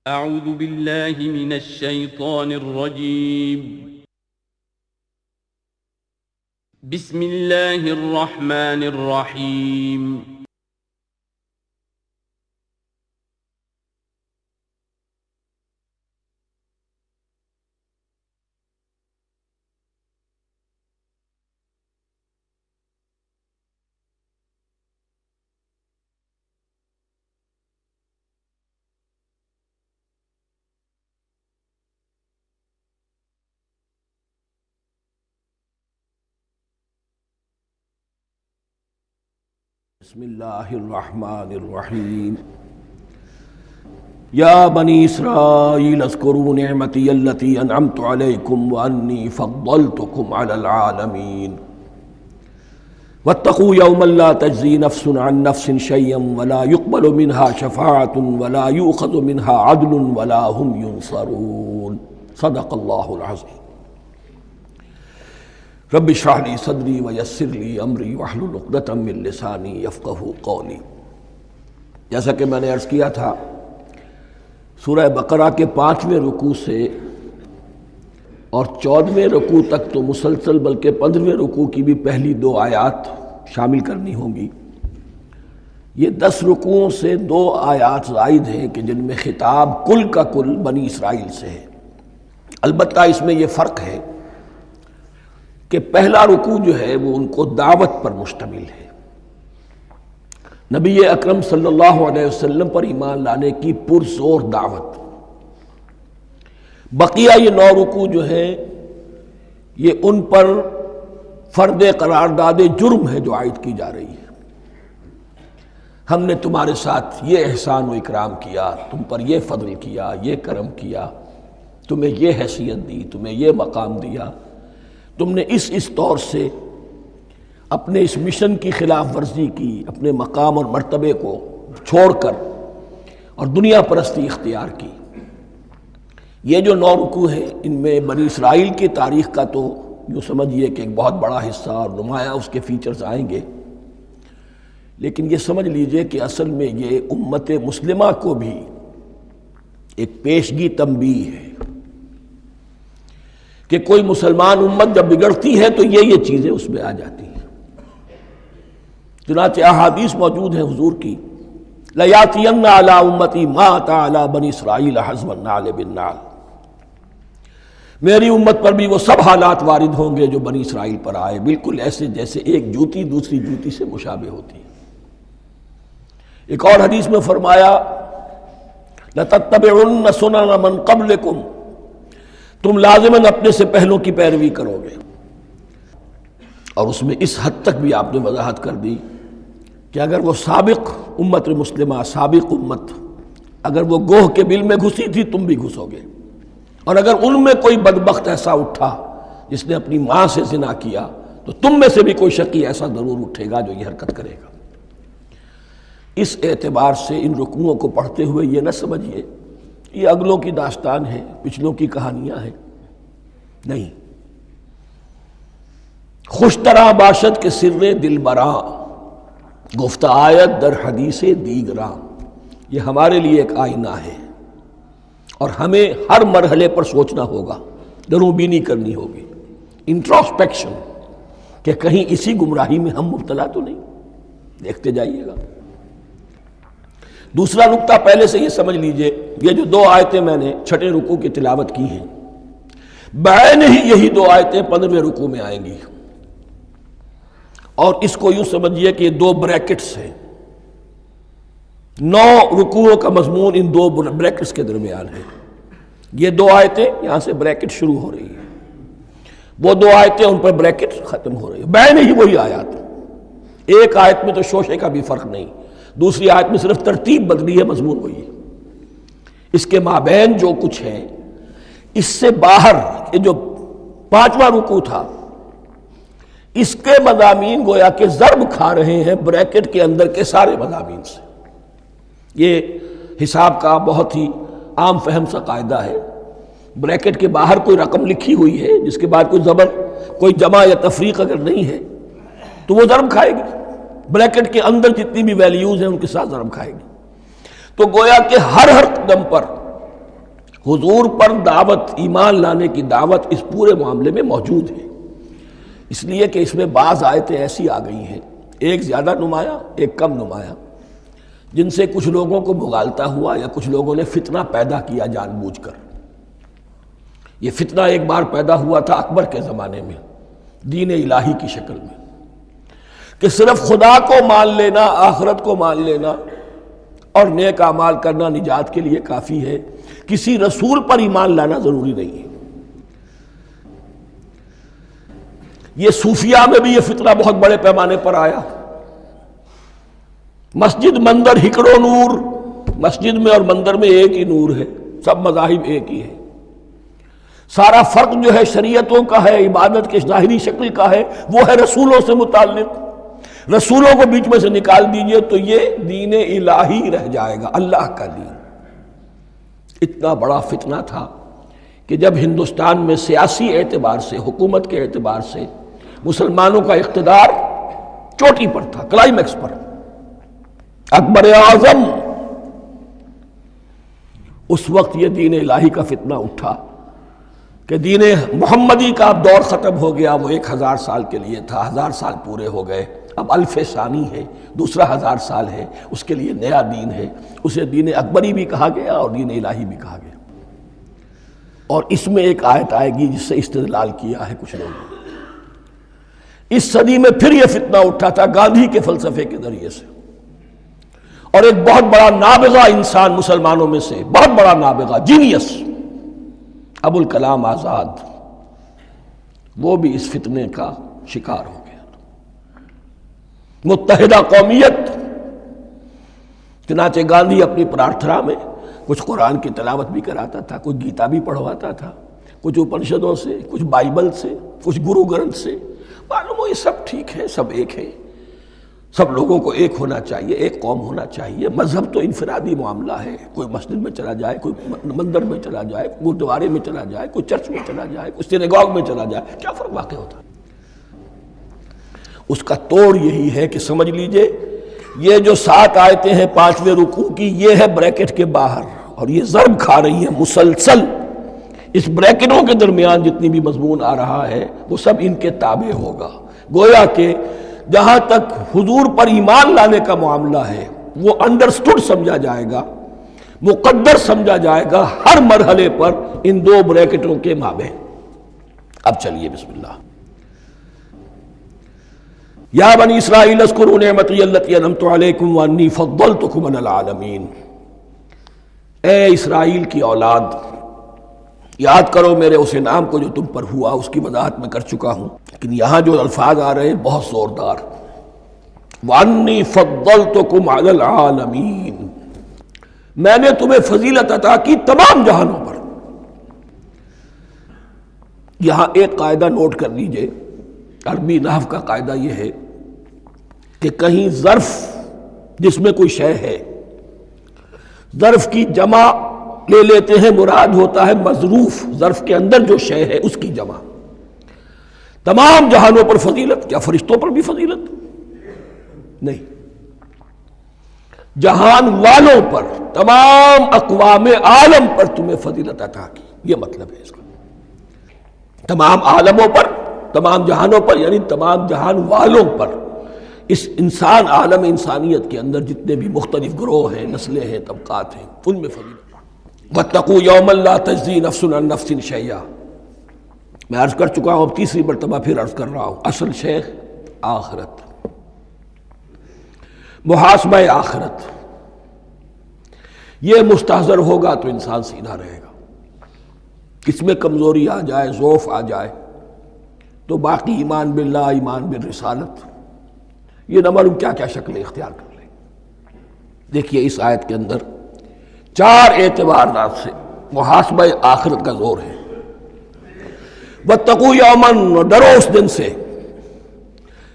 اعوذ باللہ من الشیطان الرجیم بسم اللہ الرحمن الرحیم بسم اللہ الرحمن الرحیم یا بنی اسرائیل اذکروا نعمتی التی انعمت علیکم وانی فضلتکم علی العالمین واتقوا یوما لا تجزی نفس عن نفس شیئا ولا يقبل منها شفاعة ولا یؤخذ منها عدل ولا هم ینصرون صدق اللہ العظیم رب اشرح لی صدری ویسر لی امری واحلل عقدۃ من لسانی یفقہوا قولی۔ جیسا کہ میں نے عرض کیا تھا، سورہ بقرہ کے 5ویں رکوع سے اور 14ویں رکوع تک تو مسلسل، بلکہ 15ویں رکوع کی بھی پہلی 2 آیات شامل کرنی ہوں گی۔ یہ 10 رکوعوں سے 2 آیات زائد ہیں کہ جن میں خطاب کل کا کل بنی اسرائیل سے ہے۔ البتہ اس میں یہ فرق ہے کہ پہلا رکوع جو ہے وہ ان کو دعوت پر مشتمل ہے، نبی اکرم صلی اللہ علیہ وسلم پر ایمان لانے کی پرزور دعوت۔ بقیہ یہ 9 رکوع جو ہے یہ ان پر فرد قرارداد جرم ہے جو عائد کی جا رہی ہے۔ ہم نے تمہارے ساتھ یہ احسان و اکرام کیا، تم پر یہ فضل کیا، یہ کرم کیا، تمہیں یہ حیثیت دی، تمہیں یہ مقام دیا، تم نے اس طور سے اپنے اس مشن کی خلاف ورزی کی، اپنے مقام اور مرتبے کو چھوڑ کر اور دنیا پرستی اختیار کی۔ یہ جو 9 رکوع ہیں ان میں بنی اسرائیل کی تاریخ کا تو یوں سمجھیے کہ ایک بہت بڑا حصہ اور نمایاں اس کے فیچرز آئیں گے، لیکن یہ سمجھ لیجئے کہ اصل میں یہ امت مسلمہ کو بھی ایک پیشگی تنبیہ ہے کہ کوئی مسلمان امت جب بگڑتی ہے تو یہ چیزیں اس میں آ جاتی ہیں۔ چنانچہ احادیث موجود ہیں حضور کی، لَيَأْتِيَنَّ عَلَىٰ أُمَّتِي مَا أَتَىٰ عَلَىٰ بَنِي إِسْرَائِيلَ حَزْوَ النَّعْلِ بِالنَّعْلِ، میری امت پر بھی وہ سب حالات وارد ہوں گے جو بنی اسرائیل پر آئے، بالکل ایسے جیسے ایک جوتی دوسری جوتی سے مشابہ ہوتی ہے۔ ایک اور حدیث میں فرمایا لَتَتَّبِعُنَّ سُنَنَ مَنْ قَبْلِكُمْ، تم لازماً اپنے سے پہلوں کی پیروی کرو گے۔ اور اس میں اس حد تک بھی آپ نے وضاحت کر دی کہ اگر وہ سابق امت مسلمہ، سابق امت، اگر وہ گوہ کے بل میں گھسی تھی تم بھی گھسو گے، اور اگر ان میں کوئی بدبخت ایسا اٹھا جس نے اپنی ماں سے زنا کیا تو تم میں سے بھی کوئی شقی ایسا ضرور اٹھے گا جو یہ حرکت کرے گا۔ اس اعتبار سے ان رکوعوں کو پڑھتے ہوئے یہ نہ سمجھیے یہ اگلوں کی داستان ہے، پچھلوں کی کہانیاں ہیں، نہیں۔ خوش طرح باشد کے سر دل براں، گفت آیت در حدیث دیگراں، یہ ہمارے لیے ایک آئینہ ہے اور ہمیں ہر مرحلے پر سوچنا ہوگا، دروں بینی کرنی ہوگی، انٹروسپیکشن، کہ کہیں اسی گمراہی میں ہم مبتلا تو نہیں۔ دیکھتے جائیے گا۔ دوسرا نقطہ پہلے سے یہ سمجھ لیجئے، یہ جو 2 آیتیں میں نے 6 رکوع کی تلاوت کی ہیں، بعین ہی یہی 2 آیتیں 15ویں رکوع میں آئیں گی، اور اس کو یوں سمجھیے کہ یہ 2 بریکٹس ہیں۔ 9 رکوعوں کا مضمون ان 2 بریکٹس کے درمیان ہے۔ یہ 2 آیتیں یہاں سے بریکٹ شروع ہو رہی ہیں، وہ 2 آیتیں ان پر بریکٹ ختم ہو رہی ہیں، بعین ہی وہی آیات۔ ایک آیت میں تو شوشے کا بھی فرق نہیں، دوسری آیت میں صرف ترتیب بدلی ہے، مضمون وہی ہے۔ اس کے مابین جو کچھ ہے، اس سے باہر یہ جو 5واں رکوع تھا، اس کے مضامین گویا کہ ضرب کھا رہے ہیں بریکٹ کے اندر کے سارے مضامین سے۔ یہ حساب کا بہت ہی عام فہم سا قاعدہ ہے، بریکٹ کے باہر کوئی رقم لکھی ہوئی ہے جس کے بعد کوئی زبر، کوئی جمع یا تفریق اگر نہیں ہے تو وہ ضرب کھائے گی، بریکٹ کے اندر جتنی بھی ویلیوز ہیں ان کے ساتھ ضرب کھائے گی۔ تو گویا کہ ہر قدم پر حضور پر دعوت، ایمان لانے کی دعوت اس پورے معاملے میں موجود ہے، اس لیے کہ اس میں بعض آیتیں ایسی آ گئی ہیں، ایک زیادہ نمایاں ایک کم نمایاں، جن سے کچھ لوگوں کو مغالطہ ہوا یا کچھ لوگوں نے فتنہ پیدا کیا جان بوجھ کر۔ یہ فتنہ ایک بار پیدا ہوا تھا اکبر کے زمانے میں دین الہی کی شکل میں، کہ صرف خدا کو مان لینا، آخرت کو مان لینا اور نیک اعمال کرنا نجات کے لیے کافی ہے، کسی رسول پر ایمان لانا ضروری نہیں ہے۔ یہ صوفیہ میں بھی یہ فتنہ بہت بڑے پیمانے پر آیا۔ مسجد مندر ہکڑو نور، مسجد میں اور مندر میں ایک ہی نور ہے، سب مذاہب ایک ہی ہے، سارا فرق جو ہے شریعتوں کا ہے، عبادت کے ظاہری شکل کا ہے، وہ ہے رسولوں سے متعلق۔ رسولوں کو بیچ میں سے نکال دیجئے تو یہ دین الہی رہ جائے گا، اللہ کا دین۔ اتنا بڑا فتنہ تھا کہ جب ہندوستان میں سیاسی اعتبار سے، حکومت کے اعتبار سے مسلمانوں کا اقتدار چوٹی پر تھا، کلائمیکس پر، اکبر اعظم، اس وقت یہ دین الہی کا فتنہ اٹھا کہ دین محمدی کا اب دور ختم ہو گیا، وہ 1000 سال کے لیے تھا، 1000 سال پورے ہو گئے، اب الف ثانی ہے، دوسرا 1000 سال ہے، اس کے لیے نیا دین ہے، اسے دین اکبری بھی کہا گیا اور دین الہی بھی کہا گیا۔ اور اس میں ایک آیت آئے گی جس سے استدلال کیا ہے کچھ لوگوں نے۔ اس صدی میں پھر یہ فتنہ اٹھا تھا گاندھی کے فلسفے کے ذریعے سے، اور ایک بہت بڑا نابغہ انسان مسلمانوں میں سے، بہت بڑا نابغہ، جینیس، ابوالکلام آزاد، وہ بھی اس فتنے کا شکار ہو گیا۔ متحدہ قومیت، چنانچہ گاندھی اپنی پرارتھنا میں کچھ قرآن کی تلاوت بھی کراتا تھا، کچھ گیتا بھی پڑھواتا تھا، کچھ اپنشدوں سے، کچھ بائبل سے، کچھ گرو گرنتھ سے، معلوم ہو یہ سب ٹھیک ہے، سب ایک ہے، سب لوگوں کو ایک ہونا چاہیے، ایک قوم ہونا چاہیے، مذہب تو انفرادی معاملہ ہے، کوئی مسجد میں چلا جائے، کوئی مندر میں چلا جائے، کوئی گردوارے میں چلا جائے، کوئی چرچ میں چلا جائے، کوئی سینیگاگ میں چلا جائے، کیا فرق واقع ہوتا ہے؟ اس کا توڑ یہی ہے کہ سمجھ لیجئے یہ جو 7 آیتیں ہیں 5ویں رکوع کی، یہ ہے بریکٹ کے باہر، اور یہ ضرب کھا رہی ہیں مسلسل، اس بریکٹوں کے درمیان جتنی بھی مضمون آ رہا ہے وہ سب ان کے تابع ہوگا۔ گویا کہ جہاں تک حضور پر ایمان لانے کا معاملہ ہے وہ انڈرسٹوڈ سمجھا جائے گا، مقدر سمجھا جائے گا ہر مرحلے پر ان 2 بریکٹوں کے مابین۔ اب چلیے بسم اللہ۔ یا بنی اسرائیل اذکروا نعمتی التی انعمت علیکم وانی فضلتکم علی العالمین، اے اسرائیل کی اولاد، یاد کرو میرے اس انعام کو جو تم پر ہوا، اس کی وضاحت میں کر چکا ہوں، لیکن یہاں جو الفاظ آ رہے ہیں بہت زوردار، وانی فضلتکم علی العالمین، میں نے تمہیں فضیلت عطا کی تمام جہانوں پر۔ یہاں ایک قاعدہ نوٹ کر لیجئے، عربی نحو کا قاعدہ یہ ہے کہ کہیں ظرف جس میں کوئی شے ہے، ظرف کی جمع لے لیتے ہیں، مراد ہوتا ہے مظروف، ظرف کے اندر جو شے ہے اس کی جمع۔ تمام جہانوں پر فضیلت، کیا فرشتوں پر بھی فضیلت؟ نہیں، جہان والوں پر، تمام اقوام عالم پر تمہیں فضیلت عطا کی، یہ مطلب ہے اس کا۔ تمام عالموں پر، تمام جہانوں پر، یعنی تمام جہان والوں پر، اس انسان عالم انسانیت کے اندر جتنے بھی مختلف گروہ ہیں، نسلیں ہیں، طبقات ہیں، ان میں فضیلت۔ واتقوا یوما لا تجزی نفس عن نفس شیئا، میں عرض کر چکا ہوں، اب تیسری مرتبہ پھر عرض کر رہا ہوں، اصل شیخ آخرت، محاسبہ آخرت، یہ مستحضر ہوگا تو انسان سیدھا رہے گا۔ کس میں کمزوری آ جائے، ضعف آ جائے تو باقی ایمان باللہ، ایمان بالرسالت، یہ نہ معلوم کیا کیا شکلیں اختیار کر لیں۔ دیکھیے اس آیت کے اندر 4 اعتبارات سے محاسبہ آخرت کا زور ہے۔ واتقوا یوما، ڈرو اس دن سے،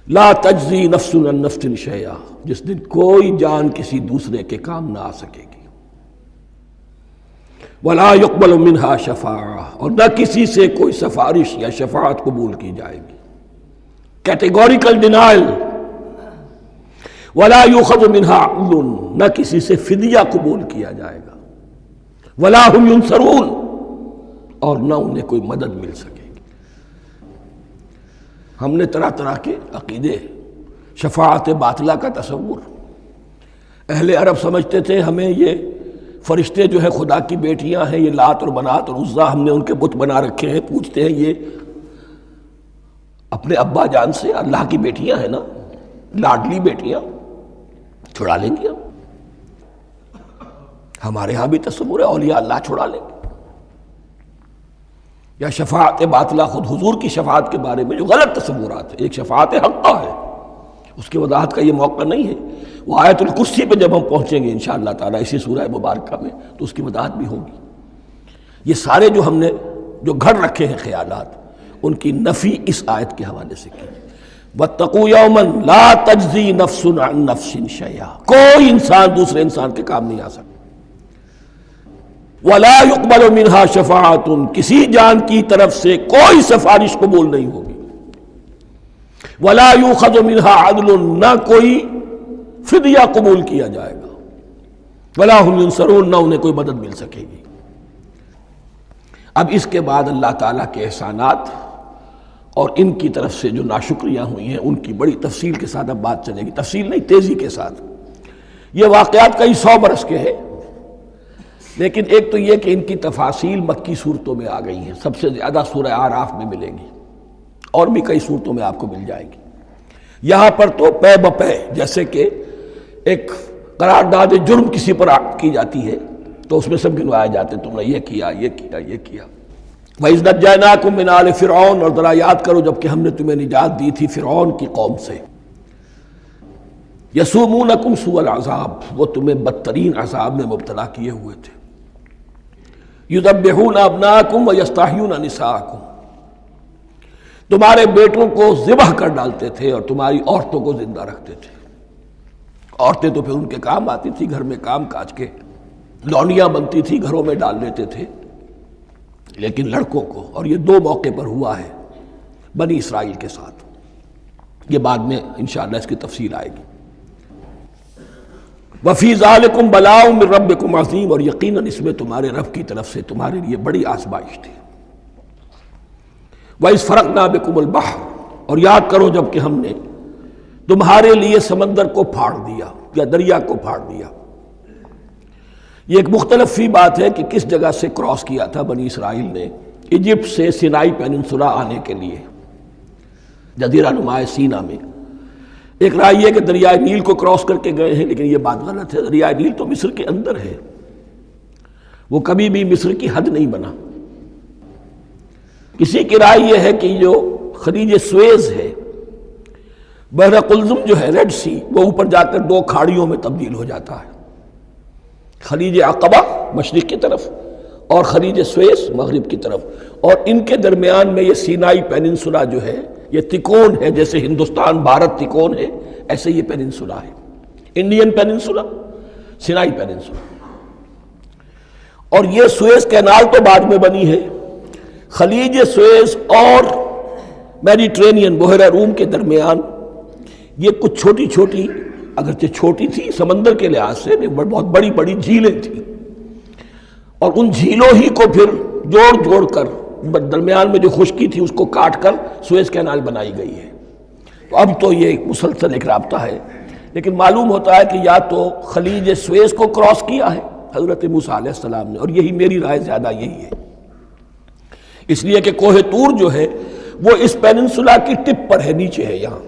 لا تجزی نفس عن نفس شیئا، جس دن کوئی جان کسی دوسرے کے کام نہ آ سکے گی، ولا يقبل منها شفاعہ، اور نہ کسی سے کوئی سفارش یا شفاعت قبول کی جائے گی، کیٹیگوریکل ڈینائل، ولا يؤخذ منها عدل، نہ کسی سے فدیہ قبول کیا جائے گا، ولا هم ينصرون، اور نہ انہیں کوئی مدد مل سکے گی۔ ہم نے طرح طرح کے عقیدے، شفاعت باطلہ کا تصور، اہل عرب سمجھتے تھے ہمیں یہ فرشتے جو ہے خدا کی بیٹیاں ہیں، یہ لات اور منات اور عزا ہم نے ان کے بت بنا رکھے ہیں، پوچھتے ہیں یہ اپنے ابا جان سے اللہ کی بیٹیاں ہیں نا، لاڈلی بیٹیاں، چھڑا لیں گے ہمارے ہاں بھی تصور ہے اولیاء اللہ چھڑا لیں گے۔ یا شفاعت باطلہ، خود حضور کی شفاعت کے بارے میں جو غلط تصورات ہیں، ایک شفاعت حقہ ہے، اس کی وضاحت کا یہ موقع نہیں ہے، وہ آیت الکرسی پہ جب ہم پہنچیں گے انشاءاللہ تعالیٰ اسی سورہ مبارکہ میں تو اس کی وضاحت بھی ہوگی۔ یہ سارے جو ہم نے جو گھڑ رکھے ہیں خیالات، ان کی نفی اس آیت کے حوالے سے کی۔ وَاتَّقُوا يَوْمًا لَا تَجْزِي نَفْسٌ عَن نَفْسٍ شَيْئًا، کوئی انسان دوسرے انسان کے کام نہیں آ سکتا۔ وَلَا يُقْبَلُ مِنْهَا شَفَاعَةٌ، کسی جان کی طرف سے کوئی سفارش قبول نہیں ہوگی۔ وَلَا يُؤْخَذُ مِنْهَا عَدْلٌ، نہ کوئی فدیہ قبول کیا جائے گا۔ وَلَا هُمْ يُنصَرُونَ، نہ انہیں کوئی مدد مل سکے گی۔ اب اس کے بعد اللہ تعالیٰ کے احسانات اور ان کی طرف سے جو ناشکریاں ہوئی ہیں ان کی بڑی تفصیل کے ساتھ اب بات چلے گی، تفصیل نہیں تیزی کے ساتھ۔ یہ واقعات کئی 100 برس کے ہیں، لیکن ایک تو یہ کہ ان کی تفاصیل مکی صورتوں میں آ گئی ہیں، سب سے زیادہ سورہ اعراف میں ملے گی، اور بھی کئی صورتوں میں آپ کو مل جائے گی۔ یہاں پر تو پے بپے، جیسے کہ ایک قرارداد جرم کسی پر کی جاتی ہے تو اس میں سب گنوائے جاتے ہیں، تم نے یہ کیا، یہ کیا، یہ کیا۔ وَإِذْ نَجَّيْنَاكُم مِّنْ آلِ فِرْعَوْنَ، اور ذرا یاد کرو جب کہ ہم نے تمہیں نجات دی تھی فرعون کی قوم سے۔ يَسُومُونَكُمْ سُوءَ الْعَذَابِ، وہ تمہیں بدترین عذاب میں مبتلا کیے ہوئے تھے۔ يُذَبِّحُونَ أَبْنَاءَكُمْ وَيَسْتَحْيُونَ نِسَاءَكُمْ، تمہارے بیٹوں کو ذبح کر ڈالتے تھے اور تمہاری عورتوں کو زندہ رکھتے تھے۔ عورتیں تو پھر ان کے کام آتی تھی، گھر میں کام کاج کے لونیاں بنتی تھی، گھروں میں ڈال لیتے تھے، لیکن لڑکوں کو، اور یہ 2 موقع پر ہوا ہے بنی اسرائیل کے ساتھ، یہ بعد میں انشاءاللہ اس کی تفصیل آئے گی۔ وَفِي ذَلِكُمْ بَلَاءٌ مِّن رَبِّكُمْ عَظِيمٌ، اور یقیناً اس میں تمہارے رب کی طرف سے تمہارے لیے بڑی آزمائش تھی۔ وَإِذْ فَرَقْنَا بِكُمُ الْبَحْرَ، اور یاد کرو جب کہ ہم نے تمہارے لیے سمندر کو پھاڑ دیا یا دریا کو پھاڑ دیا۔ یہ ایک مختلف فی بات ہے کہ کس جگہ سے کراس کیا تھا بنی اسرائیل نے ایجپٹ سے سینائی پیننسولا آنے کے لیے، جزیرہ نما سینا میں۔ ایک رائے یہ کہ دریائے نیل کو کراس کر کے گئے ہیں، لیکن یہ بات غلط ہے، دریائے نیل تو مصر کے اندر ہے، وہ کبھی بھی مصر کی حد نہیں بنا۔ کسی کی رائے یہ ہے کہ جو خلیج سویز ہے، بحر قلزم جو ہے، ریڈ سی، وہ اوپر جا کر 2 کھاڑیوں میں تبدیل ہو جاتا ہے، خلیج عقبہ مشرق کی طرف اور خلیج سویس مغرب کی طرف، اور ان کے درمیان میں یہ سینائی پیننسولا جو ہے یہ تکون ہے، جیسے ہندوستان بھارت تکون ہے، ایسے یہ پیننسولا ہے، انڈین پیننسولا، سینائی پیننسولا۔ اور یہ سویس کینال تو بعد میں بنی ہے، خلیج سویس اور میڈیٹرینین بحیرہ روم کے درمیان یہ کچھ چھوٹی چھوٹی، اگرچہ چھوٹی تھی سمندر کے لحاظ سے، بہت بڑی بڑی جھیلیں تھیں، اور ان جھیلوں ہی کو پھر جوڑ جوڑ کر درمیان میں جو خشکی تھی اس کو کاٹ کر سویس کینال بنائی گئی ہے۔ تو اب تو یہ مسلسل ایک رابطہ ہے، لیکن معلوم ہوتا ہے کہ یا تو خلیج سویس کو کراس کیا ہے حضرت موسیٰ علیہ السلام نے، اور یہی میری رائے زیادہ یہی ہے، اس لیے کہ کوہ طور جو ہے وہ اس پیننسولا کی ٹپ پر ہے، نیچے ہے یہاں،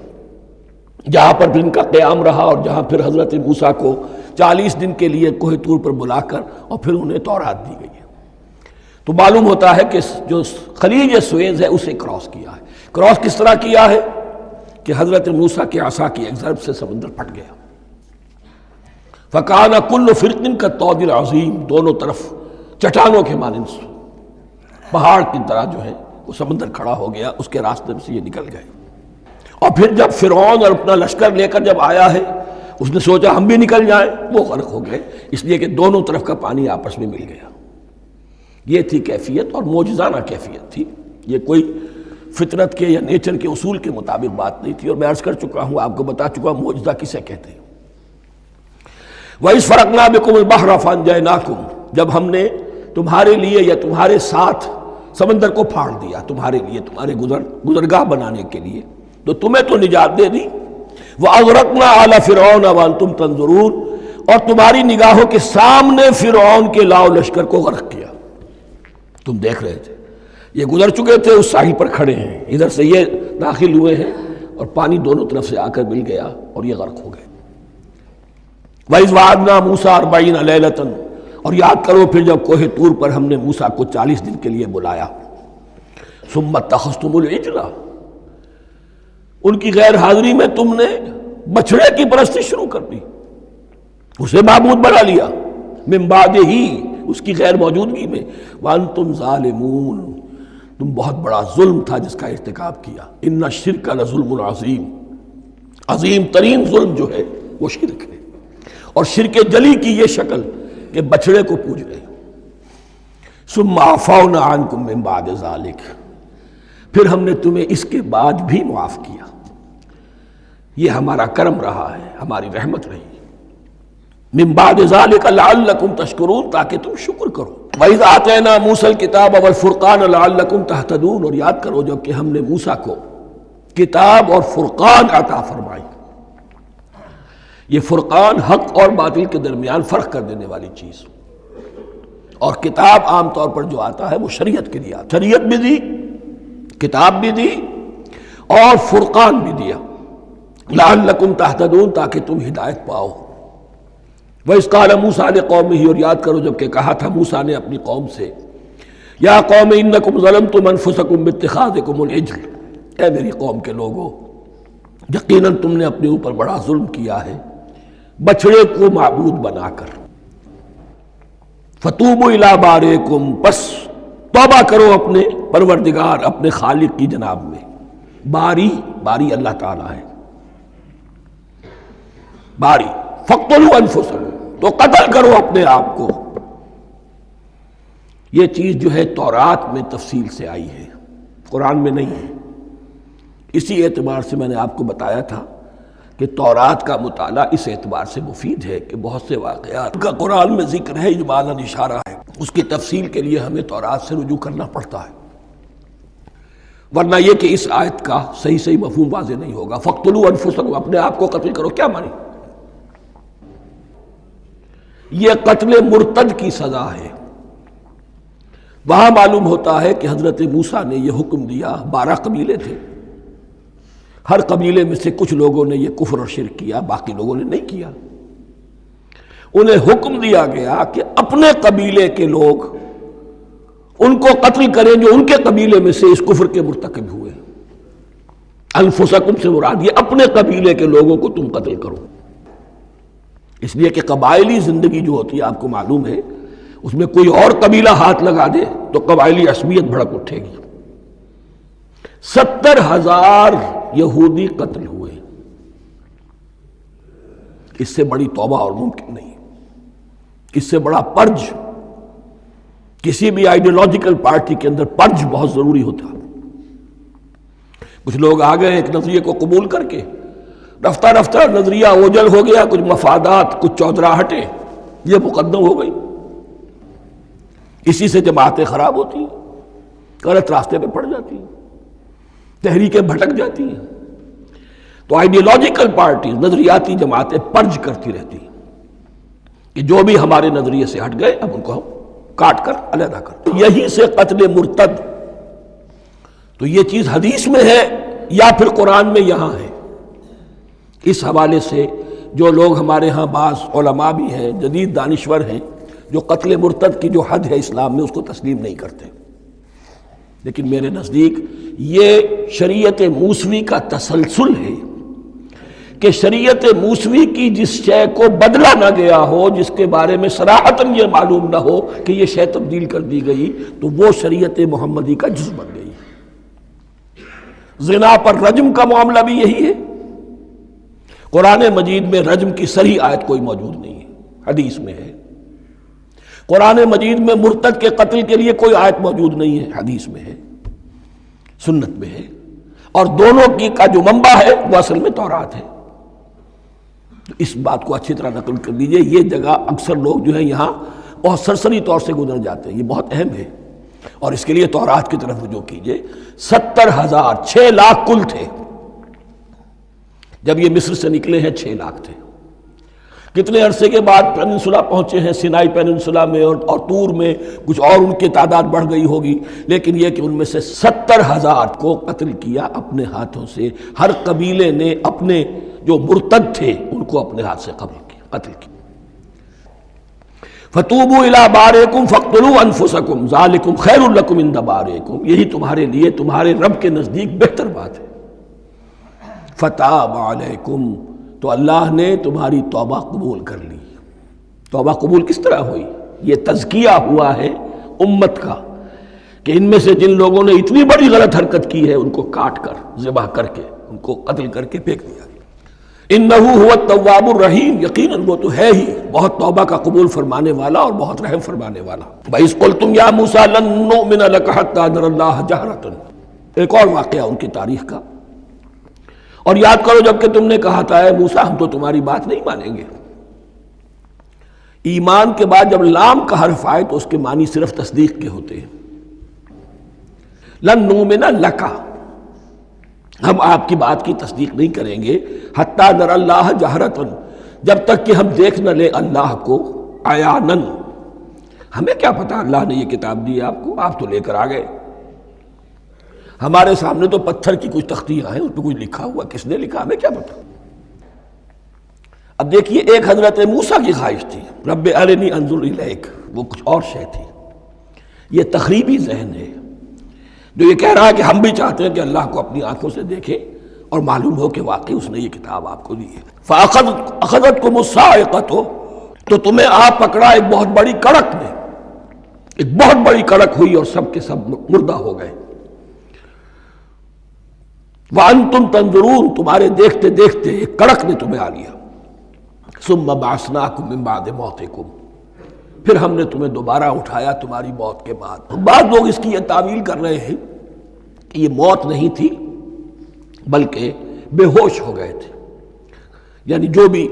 جہاں پر پھر ان کا قیام رہا اور جہاں پھر حضرت موسیٰ کو 40 دن کے لیے کوہ طور پر بلا کر اور پھر انہیں تورات دی گئی ہے۔ تو معلوم ہوتا ہے کہ جو خلیج سویز ہے اسے کراس کیا ہے۔ کراس کس طرح کیا ہے کہ حضرت موسیٰ کے عصا کی ایک ضرب سے سمندر پھٹ گیا۔ فَكَانَ كُلُّ فِرْقٍ كَالطَّوْدِ الْعَظِيمِ، دونوں طرف چٹانوں کے مانند پہاڑ کی طرح جو ہے وہ سمندر کھڑا ہو گیا، اس کے راستے میں سے یہ نکل گئے۔ اور پھر جب فرعون اور اپنا لشکر لے کر جب آیا ہے، اس نے سوچا ہم بھی نکل جائیں، وہ غرق ہو گئے، اس لیے کہ دونوں طرف کا پانی آپس میں مل گیا۔ یہ تھی کیفیت، اور معجزانہ کیفیت تھی، یہ کوئی فطرت کے یا نیچر کے اصول کے مطابق بات نہیں تھی، اور میں عرض کر چکا ہوں، آپ کو بتا چکا ہوں معجزہ کسے کہتے ہیں۔ وَإِذْ فَرَقْنَا بِكُمُ الْبَحْرَ فَأَنْجَيْنَاكُمْ، جب ہم نے تمہارے لیے یا تمہارے ساتھ سمندر کو پھاڑ دیا تمہارے لیے، تمہارے گزرگاہ بنانے کے لیے، تو تمہیں تو نجات دے دی۔ وَأَغْرَقْنَا آلَ فِرْعَوْنَ وَأَنْتُمْ تَنظُرُونَ، اور تمہاری نگاہوں کے سامنے فرعون کے لاؤ لشکر کو غرق کیا، تم دیکھ رہے تھے، یہ گزر چکے تھے، اس ساحل پر کھڑے ہیں، ادھر سے یہ داخل ہوئے ہیں اور پانی دونوں طرف سے آ کر مل گیا اور یہ غرق ہو گئے۔ وَإِذْ وَعَدْنَا مُوسَىٰ 40 لَيْلَةً، اور یاد کرو پھر جب کوہ طور پر ہم نے موسیٰ کو 40 دن کے لیے بلایا۔ ثُمَّ اتَّخَذْتُمُ الْعِجْلَ، ان کی غیر حاضری میں تم نے بچھڑے کی پرستی شروع کر دی، اسے معبود بنا لیا، من بعدہ، اس کی غیر موجودگی میں، وَأَنْتُمْ ظَالِمُونَ، تم بہت بڑا ظلم تھا جس کا ارتکاب کیا۔ ان الشرک لظلم عظیم، عظیم ترین ظلم جو ہے وہ شرک ہے، اور شرک جلی کی یہ شکل کہ بچڑے کو پوج رہے۔ ثم عفونا عنکم من بعد ذلک، پھر ہم نے تمہیں اس کے بعد بھی معاف کیا، یہ ہمارا کرم رہا ہے، ہماری رحمت رہی۔ من بعد ذلک لعلکم تشکرون، تاکہ تم شکر کرو۔ وَإِذْ آتَيْنَا مُوسَى الْكِتَابَ وَالْفُرْقَانَ لَعَلَّكُمْ تَهْتَدُونَ، اور یاد کرو جب کہ ہم نے موسیٰ کو کتاب اور فرقان عطا فرمائی۔ یہ فرقان حق اور باطل کے درمیان فرق کر دینے والی چیز، اور کتاب عام طور پر جو آتا ہے وہ شریعت کے لیے آتا، شریعت بھی دی، کتاب بھی دی، اور فرقان بھی دیا، لعلکم تہتدون، تاکہ تم ہدایت پاؤ۔ وَإِذْ قَالَ مُوسَىٰ لِقَوْمِهِ، اور یاد کرو جب کہ کہا تھا موسیٰ نے اپنی قوم سے، یا قوم انکم ظلمتم انفسکم باتخاذکم العجل، اے میری قوم کے لوگو، یقیناً تم نے اپنے اوپر بڑا ظلم کیا ہے بچڑے کو معبود بنا کر۔ فَتُوبُوا إِلَىٰ بَارِئِكُمْ، پس توبہ کرو اپنے پروردگار، اپنے خالق کی جناب میں۔ باری اللہ تعالیٰ ہے، باری۔ فَاقْتُلُوا أَنفُسَكُمْ، تو قتل کرو اپنے آپ کو۔ یہ چیز جو ہے تورات میں تفصیل سے آئی ہے، قرآن میں نہیں ہے۔ اسی اعتبار سے میں نے آپ کو بتایا تھا کہ تورات کا مطالعہ اس اعتبار سے مفید ہے کہ بہت سے واقعات کا قرآن میں ذکر ہے، اجمالاً اشارہ ہے، اس کی تفصیل کے لیے ہمیں تورات سے رجوع کرنا پڑتا ہے، ورنہ یہ کہ اس آیت کا صحیح مفہوم واضح نہیں ہوگا۔ فَاقْتُلُوا أَنفُسَكُمْ، اپنے آپ کو قتل کرو، کیا مانی؟ یہ قتل مرتد کی سزا ہے۔ وہاں معلوم ہوتا ہے کہ حضرت موسیٰ نے یہ حکم دیا، 12 قبیلے تھے، ہر قبیلے میں سے کچھ لوگوں نے یہ کفر اور شرک کیا، باقی لوگوں نے نہیں کیا۔ انہیں حکم دیا گیا کہ اپنے قبیلے کے لوگ ان کو قتل کریں جو ان کے قبیلے میں سے اس کفر کے مرتکب ہوئے۔ انفسکم سے مراد یہ اپنے قبیلے کے لوگوں کو تم قتل کرو، اس لیے کہ قبائلی زندگی جو ہوتی ہے آپ کو معلوم ہے، اس میں کوئی اور قبیلہ ہاتھ لگا دے تو قبائلی عصبیت بھڑک اٹھے گی۔ 70,000 یہودی قتل ہوئے، اس سے بڑی توبہ اور ممکن نہیں، اس سے بڑا پرج، کسی بھی آئیڈیولوجیکل پارٹی کے اندر پرج بہت ضروری ہوتا۔ کچھ لوگ آ گئے ایک نظریے کو قبول کر کے، رفتہ رفتہ نظریہ اوجل ہو گیا، کچھ مفادات، کچھ چودراہٹیں یہ مقدم ہو گئی، اسی سے جماعتیں خراب ہوتی ہیں، غلط راستے پہ پڑ جاتی ہیں، تحریکیں بھٹک جاتی ہیں۔ تو آئیڈیولوجیکل پارٹیز، نظریاتی جماعتیں پرج کرتی رہتی ہیں کہ جو بھی ہمارے نظریے سے ہٹ گئے اب ان کو ہم کاٹ کر علیحدہ کر۔ یہی سے قتل مرتد، تو یہ چیز حدیث میں ہے یا پھر قرآن میں یہاں ہے۔ اس حوالے سے جو لوگ ہمارے ہاں بعض علماء بھی ہیں، جدید دانشور ہیں، جو قتل مرتد کی جو حد ہے اسلام میں اس کو تسلیم نہیں کرتے، لیکن میرے نزدیک یہ شریعت موسوی کا تسلسل ہے کہ شریعت موسوی کی جس شے کو بدلا نہ گیا ہو، جس کے بارے میں صراحتاً یہ معلوم نہ ہو کہ یہ شے تبدیل کر دی گئی، تو وہ شریعت محمدی کا جز بن گئی۔ زنا پر رجم کا معاملہ بھی یہی ہے۔ قرآن مجید میں رجم کی صریح آیت کوئی موجود نہیں ہے، حدیث میں ہے۔ قرآن مجید میں مرتد کے قتل کے لیے کوئی آیت موجود نہیں ہے، حدیث میں ہے، سنت میں ہے، اور دونوں کی کا جو منبع ہے وہ اصل میں تورات ہے۔ تو اس بات کو اچھی طرح نقل کر دیجئے، یہ جگہ اکثر لوگ جو ہے یہاں بہت سرسری طور سے گزر جاتے ہیں، یہ بہت اہم ہے۔ اور اس کے لیے تورات کی طرف رجوع کیجئے. 70,000 6 لاکھ کل تھے جب یہ مصر سے نکلے ہیں. 6 لاکھ تھے. کتنے عرصے کے بعد پیننسولا پہنچے ہیں، سینائی پیننسولا میں اور طور میں کچھ اور ان کی تعداد بڑھ گئی ہوگی، لیکن یہ کہ ان میں سے 70,000 کو قتل کیا اپنے ہاتھوں سے. ہر قبیلے نے اپنے جو مرتد تھے ان کو اپنے ہاتھ سے قتل کیا. فَتُوبُوا إِلَىٰ بَارِئِكُمْ فَاقْتُلُوا أَنفُسَكُمْ ذَلِكُمْ خَيْرٌ لَكُمْ عِندَ بَارِئِكُمْ، یہی تمہارے لیے تمہارے رب کے نزدیک بہتر بات ہے. فَتَابَ عَلَيْكُمْ، تو اللہ نے تمہاری توبہ قبول کر لی. توبہ قبول کس طرح ہوئی؟ یہ تزکیہ ہوا ہے امت کا کہ ان میں سے جن لوگوں نے اتنی بڑی غلط حرکت کی ہے ان کو کاٹ کر ذبح کر کے ان کو قتل کر کے پھینک دیا. انہ هو التواب الرحیم، یقیناً وہ تو ہے ہی بہت توبہ کا قبول فرمانے والا اور بہت رحم فرمانے والا. وَإِذْ قُلْتُمْ يَا مُوسَىٰ لَن نُّؤْمِنَ لَكَ حَتَّىٰ نَرَى اللَّهَ جَهْرَةً، ایک اور واقعہ ان کی تاریخ کا. اور یاد کرو جب کہ تم نے کہا تھا اے موسیٰ ہم تو تمہاری بات نہیں مانیں گے. ایمان کے بعد جب لام کا حرف آئے تو اس کے معنی صرف تصدیق کے ہوتے ہیں. لن نؤمن لک، ہم آپ کی بات کی تصدیق نہیں کریں گے. حتیٰ نر اللہ جہرتن، جب تک کہ ہم دیکھ نہ لیں اللہ کو عیانن. ہمیں کیا پتا اللہ نے یہ کتاب دی آپ کو، آپ تو لے کر آ گئے. ہمارے سامنے تو پتھر کی کچھ تختیاں ہیں، اس پہ کچھ لکھا ہوا، کس نے لکھا ہمیں کیا پتا. اب دیکھیے ایک حضرت موسیٰ کی خواہش تھی رب ارنی انظر الیک، وہ کچھ اور شے تھی. یہ تخریبی ذہن ہے جو یہ کہہ رہا ہے کہ ہم بھی چاہتے ہیں کہ اللہ کو اپنی آنکھوں سے دیکھیں اور معلوم ہو کہ واقعی اس نے یہ کتاب آپ کو دی ہے. فَأَخَذَتْكُمُ الصَّاعِقَةُ، تو تمہیں آپ پکڑا ایک بہت بڑی کڑک نے، ایک بہت بڑی کڑک ہوئی اور سب کے سب مردہ ہو گئے. وَأَنْتُمْ تَنظُرُونَ، تمہارے دیکھتے دیکھتے ایک کڑک نے تمہیں آ لیا. ثُمَّ بَعَثْنَاكُمْ مِنْ بَعْدِ مَوْتِكُمْ، پھر ہم نے تمہیں دوبارہ اٹھایا تمہاری موت کے بعد. بعض لوگ اس کی یہ تعویل کر رہے ہیں کہ یہ موت نہیں تھی بلکہ بے ہوش ہو گئے تھے، یعنی جو بھی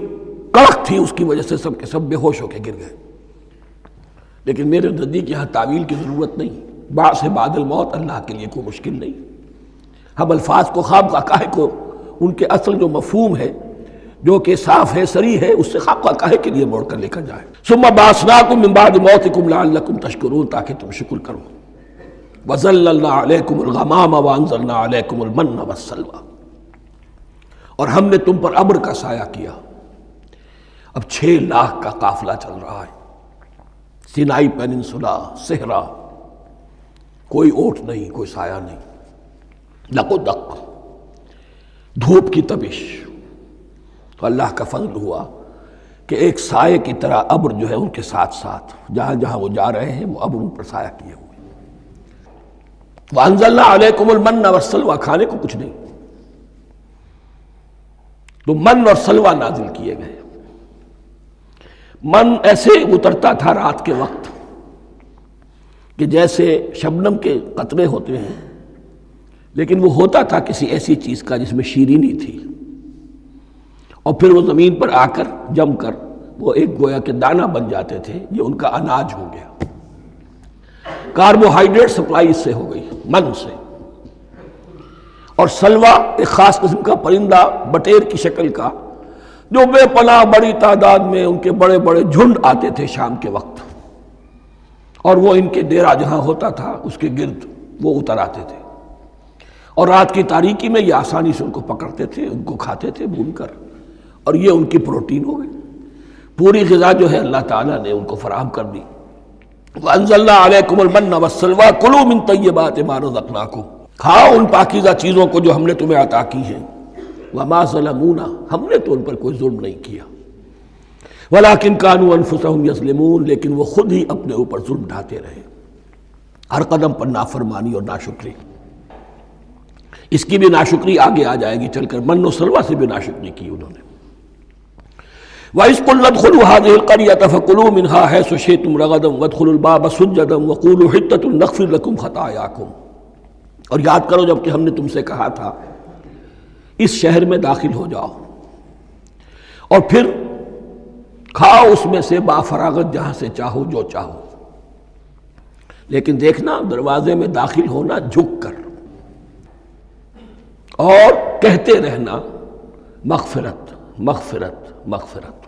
کڑک تھی اس کی وجہ سے سب کے سب بے ہوش ہو کے گر گئے. لیکن میرے نزدیک یہاں تعویل کی ضرورت نہیں. بعث بعد الموت اللہ کے لیے کوئی مشکل نہیں. ہم الفاظ کو خواب کا کو ان کے اصل جو مفہوم ہے جو کہ صاف ہے صریح ہے اس سے خواب کا کاہے کے لیے موڑ کر لے کر جائیں. ثم بعثناکم من بعد موتکم لعلکم تشکرون، تاکہ تم شکر کرو. وظللنا علیکم الغمام وانزلنا علیکم المن والسلوى، اور ہم نے تم پر ابر کا سایہ کیا. اب 6 لاکھ کا قافلہ چل رہا ہے، سینائی پیننسولا، صحرا، کوئی اوٹ نہیں، کوئی سایہ نہیں، دق و دق، دھوپ کی تپش. تو اللہ کا فضل ہوا کہ ایک سائے کی طرح ابر جو ہے ان کے ساتھ ساتھ جہاں جہاں وہ جا رہے ہیں وہ ابر ان پر سایہ کیے ہوئے. وَأَنزَلْنَا عَلَيْكُمُ الْمَنَّ وَالسَّلْوَىٰ، کھانے کو کچھ نہیں تو من اور سلوہ نازل کیے گئے. من ایسے اترتا تھا رات کے وقت کہ جیسے شبنم کے قطرے ہوتے ہیں، لیکن وہ ہوتا تھا کسی ایسی چیز کا جس میں شیرینی تھی، اور پھر وہ زمین پر آ کر جم کر وہ ایک گویا کے دانہ بن جاتے تھے. یہ ان کا اناج ہو گیا. کاربوہائیڈریٹ سپلائی اس سے ہو گئی، من سے. اور سلوہ ایک خاص قسم کا پرندہ بٹیر کی شکل کا جو بے پناہ بڑی تعداد میں ان کے بڑے بڑے جھنڈ آتے تھے شام کے وقت، اور وہ ان کے ڈیرا جہاں ہوتا تھا اس کے گرد وہ اتر آتے تھے، اور رات کی تاریکی میں یہ آسانی سے ان کو پکڑتے تھے، ان کو کھاتے تھے بھون کر، اور یہ ان کی پروٹین ہو گئی. پوری غذا جو ہے اللہ تعالیٰ نے ان کو فراہم کر دی. وَأَنزَلْنَا عَلَيْكُمُ الْمَنَّ وَالسَّلْوَىٰ كُلُوا مِن طَيِّبَاتِ مَا رَزَقْنَاكُمْ، کھاؤ ان پاکیزہ چیزوں کو جو ہم نے تمہیں عطا کی ہیں. وَمَا ظَلَمُونَا، ہم نے تو ان پر کوئی ظلم نہیں کیا. وَلَٰكِن كَانُوا أَنفُسَهُمْ يَظْلِمُونَ، لیکن وہ خود ہی اپنے اوپر ظلم ڈھاتے رہے، ہر قدم پر نافرمانی اور ناشکری. اس کی بھی ناشکری آگے آ جائے گی چل کر، من و سلوہ سے بھی ناشکری کی انہوں نے. وَإِذْ قُلْنَا ادْخُلُوا هَٰذِهِ الْقَرْيَةَ فَكُلُوا مِنْهَا حَيْثُ شِئْتُمْ رَغَدًا وَادْخُلُوا الْبَابَ سُجَّدًا وَقُولُوا حِطَّةٌ نَغْفِرْ لَكُمْ خَطَايَاكُمْ. اور یاد کرو جب کہ ہم نے تم سے کہا تھا اس شہر میں داخل ہو جاؤ اور پھر کھاؤ اس میں سے با فراغت جہاں سے چاہو جو چاہو. لیکن دیکھنا دروازے میں داخل ہونا جھک کر اور کہتے رہنا مغفرت مغفرت مغفرت،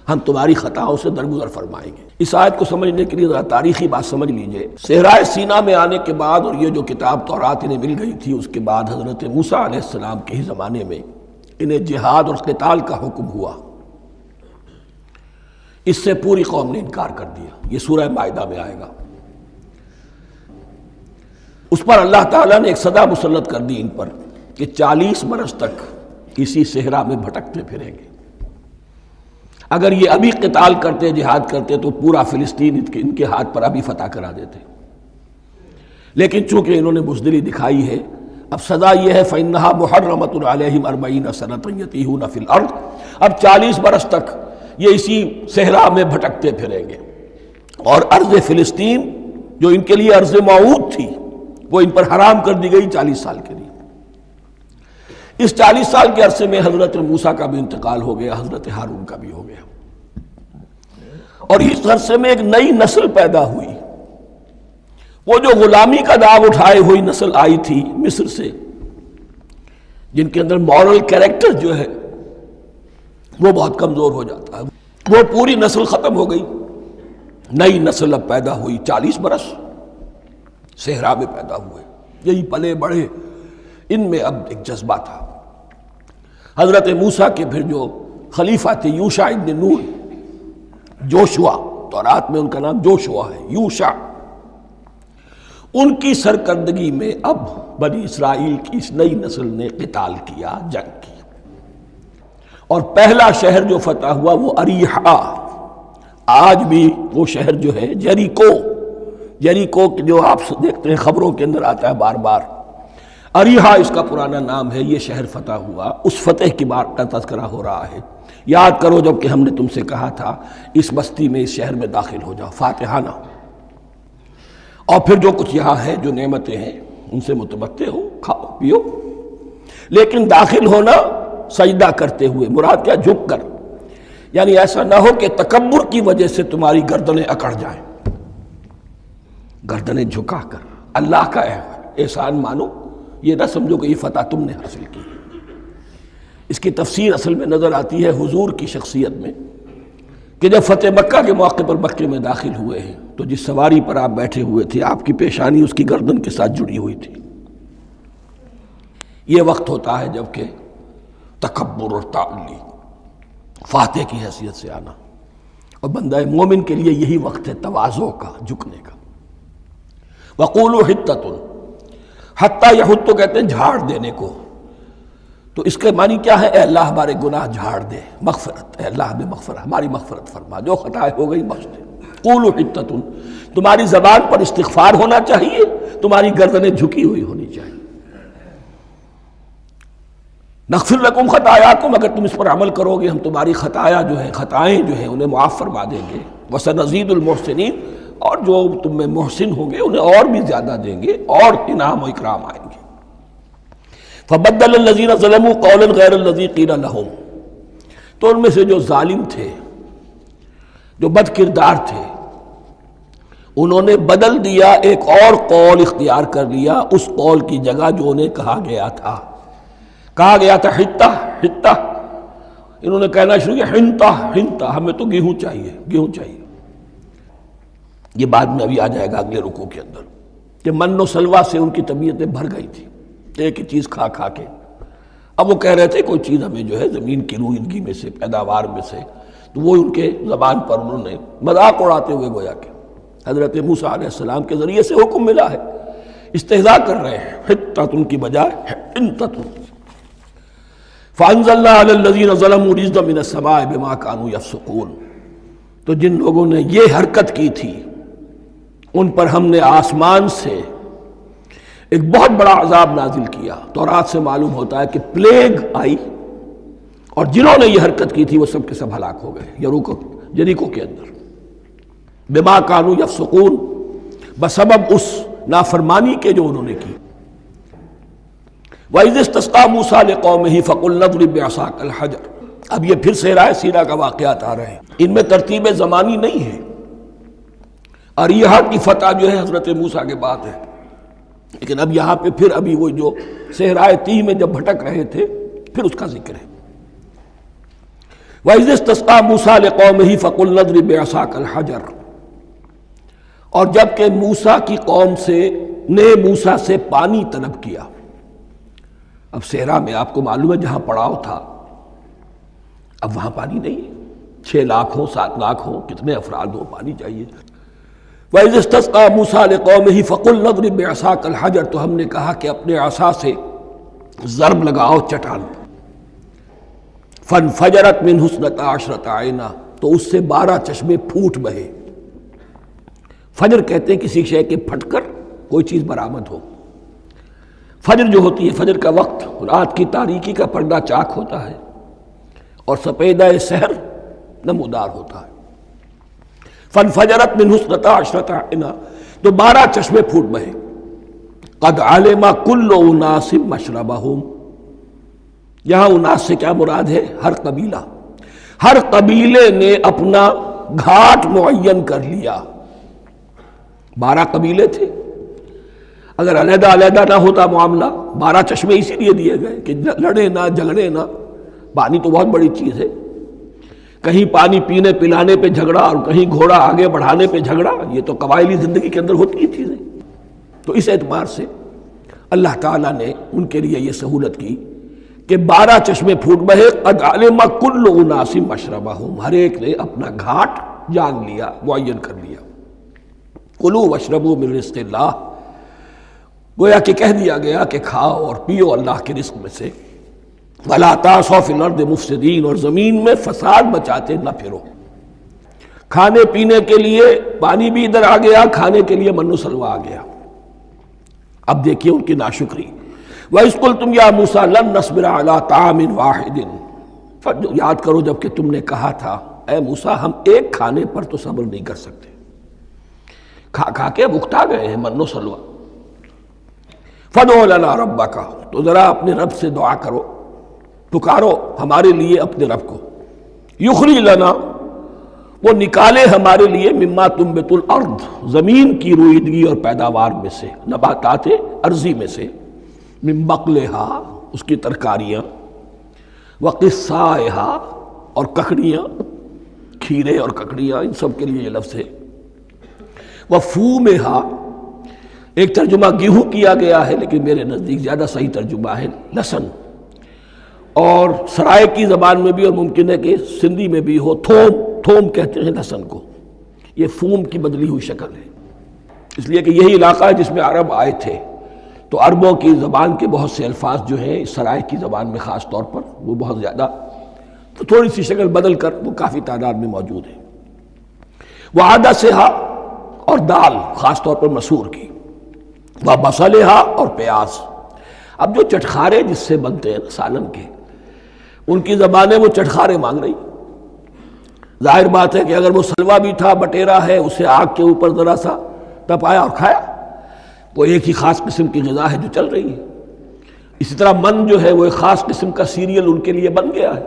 ہم تمہاری خطاؤں سے درگزر فرمائیں گے۔ اس آیت کو سمجھنے کے لیے ذرا تاریخی بات سمجھ لیجئے۔ صحرائے سینا میں آنے کے بعد اور یہ جو کتاب تورات انہیں مل گئی تھی، اس کے بعد حضرت موسیٰ علیہ السلام کے ہی زمانے میں انہیں جہاد اور قتال کا حکم ہوا۔ اس سے پوری قوم نے انکار کر دیا، یہ سورہ مائدہ میں آئے گا۔ اس پر اللہ تعالیٰ نے ایک سزا مسلط کر دی ان پر کہ 40 برس تک اسی صحرا میں بھٹکتے پھریں گے۔ اگر یہ ابھی قتال کرتے، جہاد کرتے، تو پورا فلسطین ان کے ہاتھ پر ابھی فتح کرا دیتے، لیکن چونکہ انہوں نے بزدلی دکھائی ہے، اب سزا یہ ہے فَإِنَّهَا مُحَرَّمَةٌ عَلَيْهِمْ 40 سَنَةً يَتِيهُونَ فِي الْأَرْضِ، اب 40 برس تک یہ اسی صحرا میں بھٹکتے پھریں گے، اور ارض فلسطین جو ان کے لیے ارض موعود تھی وہ ان پر حرام کر دی گئی 40 سال کے لیے۔ اس 40 سال کے عرصے میں حضرت موسیٰ کا بھی انتقال ہو گیا، حضرت ہارون کا بھی ہو گیا، اور اس عرصے میں ایک نئی نسل پیدا ہوئی۔ وہ جو غلامی کا داغ اٹھائے ہوئی نسل آئی تھی مصر سے، جن کے اندر مورل کیریکٹر جو ہے وہ بہت کمزور ہو جاتا ہے، وہ پوری نسل ختم ہو گئی، نئی نسل اب پیدا ہوئی۔ 40 برس صحرا میں پیدا ہوئے، یہی پلے بڑھے، ان میں اب ایک جذبہ تھا۔ حضرت موسیٰ کے پھر جو خلیفہ تھے یوشع ابن نون، جوشوا، تورات میں ان کا نام جوشوا ہے، یوشع، ان کی سرکردگی میں اب بنی اسرائیل کی اس نئی نسل نے قتال کیا، جنگ کی، اور پہلا شہر جو فتح ہوا وہ اریحا، آج بھی وہ شہر جو ہے جیریکو، جیریکو جو آپ دیکھتے ہیں خبروں کے اندر آتا ہے بار بار، اریحا اس کا پرانا نام ہے، یہ شہر فتح ہوا۔ اس فتح کی بات کا تذکرہ ہو رہا ہے، یاد کرو جب کہ ہم نے تم سے کہا تھا اس بستی میں، اس شہر میں داخل ہو جاؤ فاتحانہ، اور پھر جو کچھ یہاں ہے، جو نعمتیں ہیں ان سے متمتع ہو، کھاؤ پیو، لیکن داخل ہونا سجدہ کرتے ہوئے، مراد کیا؟ جھک کر، یعنی ایسا نہ ہو کہ تکبر کی وجہ سے تمہاری گردنیں اکڑ جائیں، گردنیں جھکا کر اللہ کا احسان مانو، یہ نہ سمجھو کہ یہ فتح تم نے حاصل کی۔ اس کی تفسیر اصل میں نظر آتی ہے حضور کی شخصیت میں، کہ جب فتح مکہ کے موقع پر مکے میں داخل ہوئے ہیں تو جس سواری پر آپ بیٹھے ہوئے تھے، آپ کی پیشانی اس کی گردن کے ساتھ جڑی ہوئی تھی۔ یہ وقت ہوتا ہے جب کہ تکبر اور تعلی، فاتح کی حیثیت سے آنا، اور بندہ مومن کے لیے یہی وقت ہے تواضع کا، جھکنے کا۔ وَقُولُوا حِطَّةٌ، حتیٰ یحط تو کہتے ہیں جھاڑ دینے کو، تو اس کے معنی کیا ہے؟ اے اللہ ہمارے گناہ جھاڑ دے، مغفرت، اے اللہ ہمیں مغفرت، ہماری مغفرت فرما، جو خطائیں ہو گئی بخش دے۔ قولوا حطۃ، تمہاری زبان پر استغفار ہونا چاہیے، تمہاری گردنیں جھکی ہوئی ہونی چاہیے۔ نغفر لکم خطایاکم، اگر تم اس پر عمل کرو گے ہم تمہاری خطایا جو ہیں، خطائیں جو ہیں انہیں معاف فرما دیں گے۔ وسنزید المحسنین، اور جو تم میں محسن ہوں گے انہیں اور بھی زیادہ دیں گے، اور انعام و اکرام آئیں گے۔ فبدل الذین ظلموا قولا غیر الذی قیل لہم، تو ان میں سے جو ظالم تھے، جو بد کردار تھے، انہوں نے بدل دیا، ایک اور قول اختیار کر لیا اس قول کی جگہ جو انہیں کہا گیا تھا۔ کہا گیا تھا حتہ حتہ، انہوں نے کہنا شروع کیا ہنتا ہنتا، ہمیں تو گیہوں چاہیے، گیہوں چاہیے۔ یہ بعد میں ابھی آ جائے گا اگلے رکوع کے اندر، کہ من و سلوہ سے ان کی طبیعتیں بھر گئی تھی ایک ہی چیز کھا کھا کے۔ اب وہ کہہ رہے تھے کوئی چیز ہمیں جو ہے زمین کی روئیدگی میں سے، پیداوار میں سے، تو وہ ان کے زبان پر انہوں نے مذاق اڑاتے ہوئے گویا کہ حضرت موسیٰ علیہ السلام کے ذریعے سے حکم ملا ہے، استہزاء کر رہے ہیں، حتۃ کی بجائے حنتۃ۔ فانزلنا علی الذین ظلموا رجزا من السماء بما كانوا یفسقون، تو جن لوگوں نے یہ حرکت کی تھی ان پر ہم نے آسمان سے ایک بہت بڑا عذاب نازل کیا۔ تورات سے معلوم ہوتا ہے کہ پلیگ آئی، اور جنہوں نے یہ حرکت کی تھی وہ سب کے سب ہلاک ہو گئے جریکو کے اندر، بما كانوا یفسقون، بسبب اس نافرمانی کے جو انہوں نے کی۔ وَإِذِ اسْتَسْقَىٰ مُوسَىٰ لِقَوْمِهِ فَقُلْنَا اضْرِب بِّعَصَاكَ الْحَجَرَ، اب یہ پھر صحرائے سینا کا واقعات آ رہے ہیں، ان میں ترتیب زمانی نہیں ہے۔ اور یہاں کی فتح جو ہے حضرت موسیٰ کے بعد ہے، لیکن اب یہاں پہ پھر ابھی وہ جو صحرائے تیہ میں جب بھٹک رہے تھے پھر اس کا ذکر ہے۔ وَإِذِ اسْتَسْقَىٰ مُوسَىٰ لِقَوْمِهِ فَقُلْنَا اضْرِب بِّعَصَاكَ الْحَجَرَ، اور جب کہ موسیٰ کی قوم نے موسیٰ سے پانی طلب کیا۔ اب صحرا میں آپ کو معلوم ہے جہاں پڑاؤ تھا اب وہاں پانی نہیں ہے، 6 لاکھ ہو 7 لاکھ ہو کتنے افراد ہو پانی چاہیے۔ وَإِذِ اسْتَسْقَىٰ مُوسَىٰ لِقَوْمِهِ فَقُلْنَا اضْرِب بِّعَصَاكَ الْحَجَرَ، تو ہم نے کہا کہ اپنے عصا سے ضرب لگاؤ چٹان پر۔ فَانْفَجَرَتْ مِنْهُ اثْنَتَا عَشْرَةَ عَيْنًا، تو اس سے 12 چشمے پھوٹ بہے۔ فجر کہتے ہیں کسی شے کے پھٹ کر کوئی چیز برآمد ہو۔ فجر جو ہوتی ہے، فجر کا وقت رات کی تاریکی کا پردہ چاک ہوتا ہے اور سپیدہ سحر نمودار ہوتا ہے۔ فَانْفَجَرَتْ مِنْهُ اثْنَتَا عَشْرَةَ عَيْنًا، تو 12 چشمے پھوٹ بہے۔ قَدْ عَلِمَ كُلُّ أُنَاسٍ مَشْرَبَهُمْ، یہاں اناس سے کیا مراد ہے؟ ہر قبیلہ، ہر قبیلے نے اپنا گھاٹ معین کر لیا۔ 12 قبیلے تھے، اگر علیحدہ علیحدہ نہ ہوتا معاملہ، 12 چشمے اسی لیے دیے گئے کہ لڑے نہ جھگڑے نہ۔ پانی تو بہت بڑی چیز ہے، کہیں پانی پینے پلانے پہ جھگڑا اور کہیں گھوڑا آگے بڑھانے پہ جھگڑا، یہ تو قبائلی زندگی کے اندر ہوتی ہی چیزیں۔ تو اس اعتبار سے اللہ تعالیٰ نے ان کے لیے یہ سہولت کی کہ 12 چشمے پھوٹ بہے۔ قد علم کل اناس مشربہم، ہر ایک نے اپنا گھاٹ جان لیا، معین کر لیا۔ کلوا واشربوا من رزق اللہ، گویا کہ کہہ دیا گیا کہ کھاؤ اور پیو اللہ کے رزق میں سے۔ ولا تعثوا فی الارض مفسدین، اور زمین میں فساد مچاتے نہ پھرو۔ کھانے پینے کے لیے پانی بھی ادھر آ گیا، کھانے کے لیے من و سلوہ آ گیا۔ اب دیکھیے ان کی ناشکری۔ وَإِذْ قُلْتُمْ يَا مُوسَىٰ لَن نَّصْبِرَ عَلَىٰ طَعَامٍ وَاحِدٍ، یاد کرو جب کہ تم نے کہا تھا اے موسیٰ ہم ایک کھانے پر تو صبر نہیں کر سکتے، کھا کھا کے بکتا گئے ہیں من و سلوہ۔ فَادْعُ لَنَا رَبَّكَ، تو ذرا اپنے رب سے دعا کرو، پکارو ہمارے لیے اپنے رب کو۔ یخرج لنا، وہ نکالے ہمارے لیے، مما تنبت الارض، زمین کی روئیدگی اور پیداوار میں سے، نباتات ارضی میں سے، من بقلہا، اس کی ترکاریاں، وقصائہا، اور ککڑیاں، کھیرے اور ککڑیاں، ان سب کے لیے یہ لفظ ہے۔ وفومہا، ایک ترجمہ گیہوں کیا گیا ہے لیکن میرے نزدیک زیادہ صحیح ترجمہ ہے لہسن، اور سرائے کی زبان میں بھی اور ممکن ہے کہ سندھی میں بھی ہو تھوم، تھوم کہتے ہیں لہسن کو، یہ فوم کی بدلی ہوئی شکل ہے، اس لیے کہ یہی علاقہ ہے جس میں عرب آئے تھے، تو عربوں کی زبان کے بہت سے الفاظ جو ہیں اس سرائے کی زبان میں خاص طور پر وہ بہت زیادہ، تو تھوڑی سی شکل بدل کر وہ کافی تعداد میں موجود ہے۔ وعدسہا، اور دال خاص طور پر مسور کی، وبصلہا، اور پیاز۔ اب جو چٹخارے جس سے بنتے ہیں سالن کے، ان کی زبانیں وہ چٹخارے مانگ رہی۔ ظاہر بات ہے کہ اگر وہ سلوا بھی تھا، بٹیرا ہے، اسے آگ کے اوپر ذرا سا تپایا اور کھایا، وہ ایک ہی خاص قسم کی غذا ہے جو چل رہی ہے۔ اسی طرح من جو ہے وہ ایک خاص قسم کا سیریل ان کے لیے بن گیا ہے۔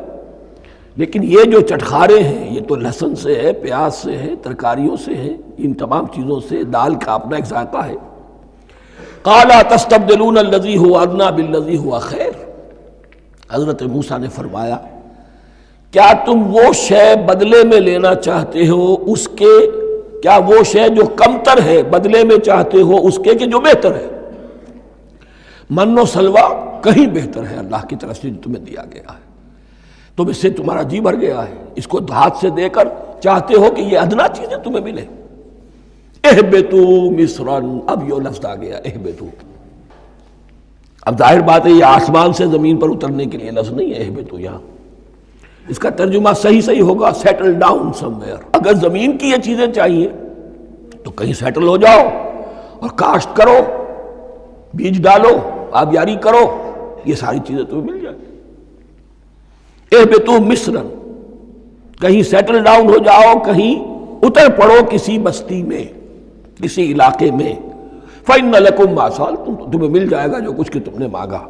لیکن یہ جو چٹخارے ہیں یہ تو لہسن سے ہے، پیاز سے ہے، ترکاریوں سے ہے، ان تمام چیزوں سے، دال کا اپنا ایک ذائقہ ہے۔ قَالَ تَسْتَبْدِلُونَ الَّذِي هُوَ أَدْنَىٰ بِالَّذِي هُوَ خَيْرٌ، حضرت موسیٰ نے فرمایا کیا تم وہ شے بدلے میں لینا چاہتے ہو اس کے، کیا وہ شے جو کمتر ہے بدلے میں چاہتے ہو اس کے کہ جو بہتر ہے؟ من و سلوہ کہیں بہتر ہے اللہ کی طرف سے جو تمہیں دیا گیا ہے، تم اس سے تمہارا جی بھر گیا ہے، اس کو ہاتھ سے دے کر چاہتے ہو کہ یہ ادنا چیزیں تمہیں ملے۔ اہبتو مصرن، اب یہ لفظ آ گیا اہبتو، اب ظاہر بات ہے یہ آسمان سے زمین پر اترنے کے لیے لفظ نہیں ہے اہبتو، یہاں اس کا ترجمہ صحیح ہوگا سیٹل ڈاؤن سم ویئر۔ اگر زمین کی یہ چیزیں چاہیے تو کہیں سیٹل ہو جاؤ اور کاشت کرو، بیج ڈالو، آبیاری کرو، یہ ساری چیزیں تمہیں مل جائیں۔ اہبتو مصرن، کہیں سیٹل ڈاؤن ہو جاؤ، کہیں اتر پڑو کسی بستی میں، کسی علاقے میں۔ فَإِنَّ لَكُمْ مَا سَأَلْتُمْ، تمہیں مل جائے گا جو کچھ کہ تم نے مانگا۔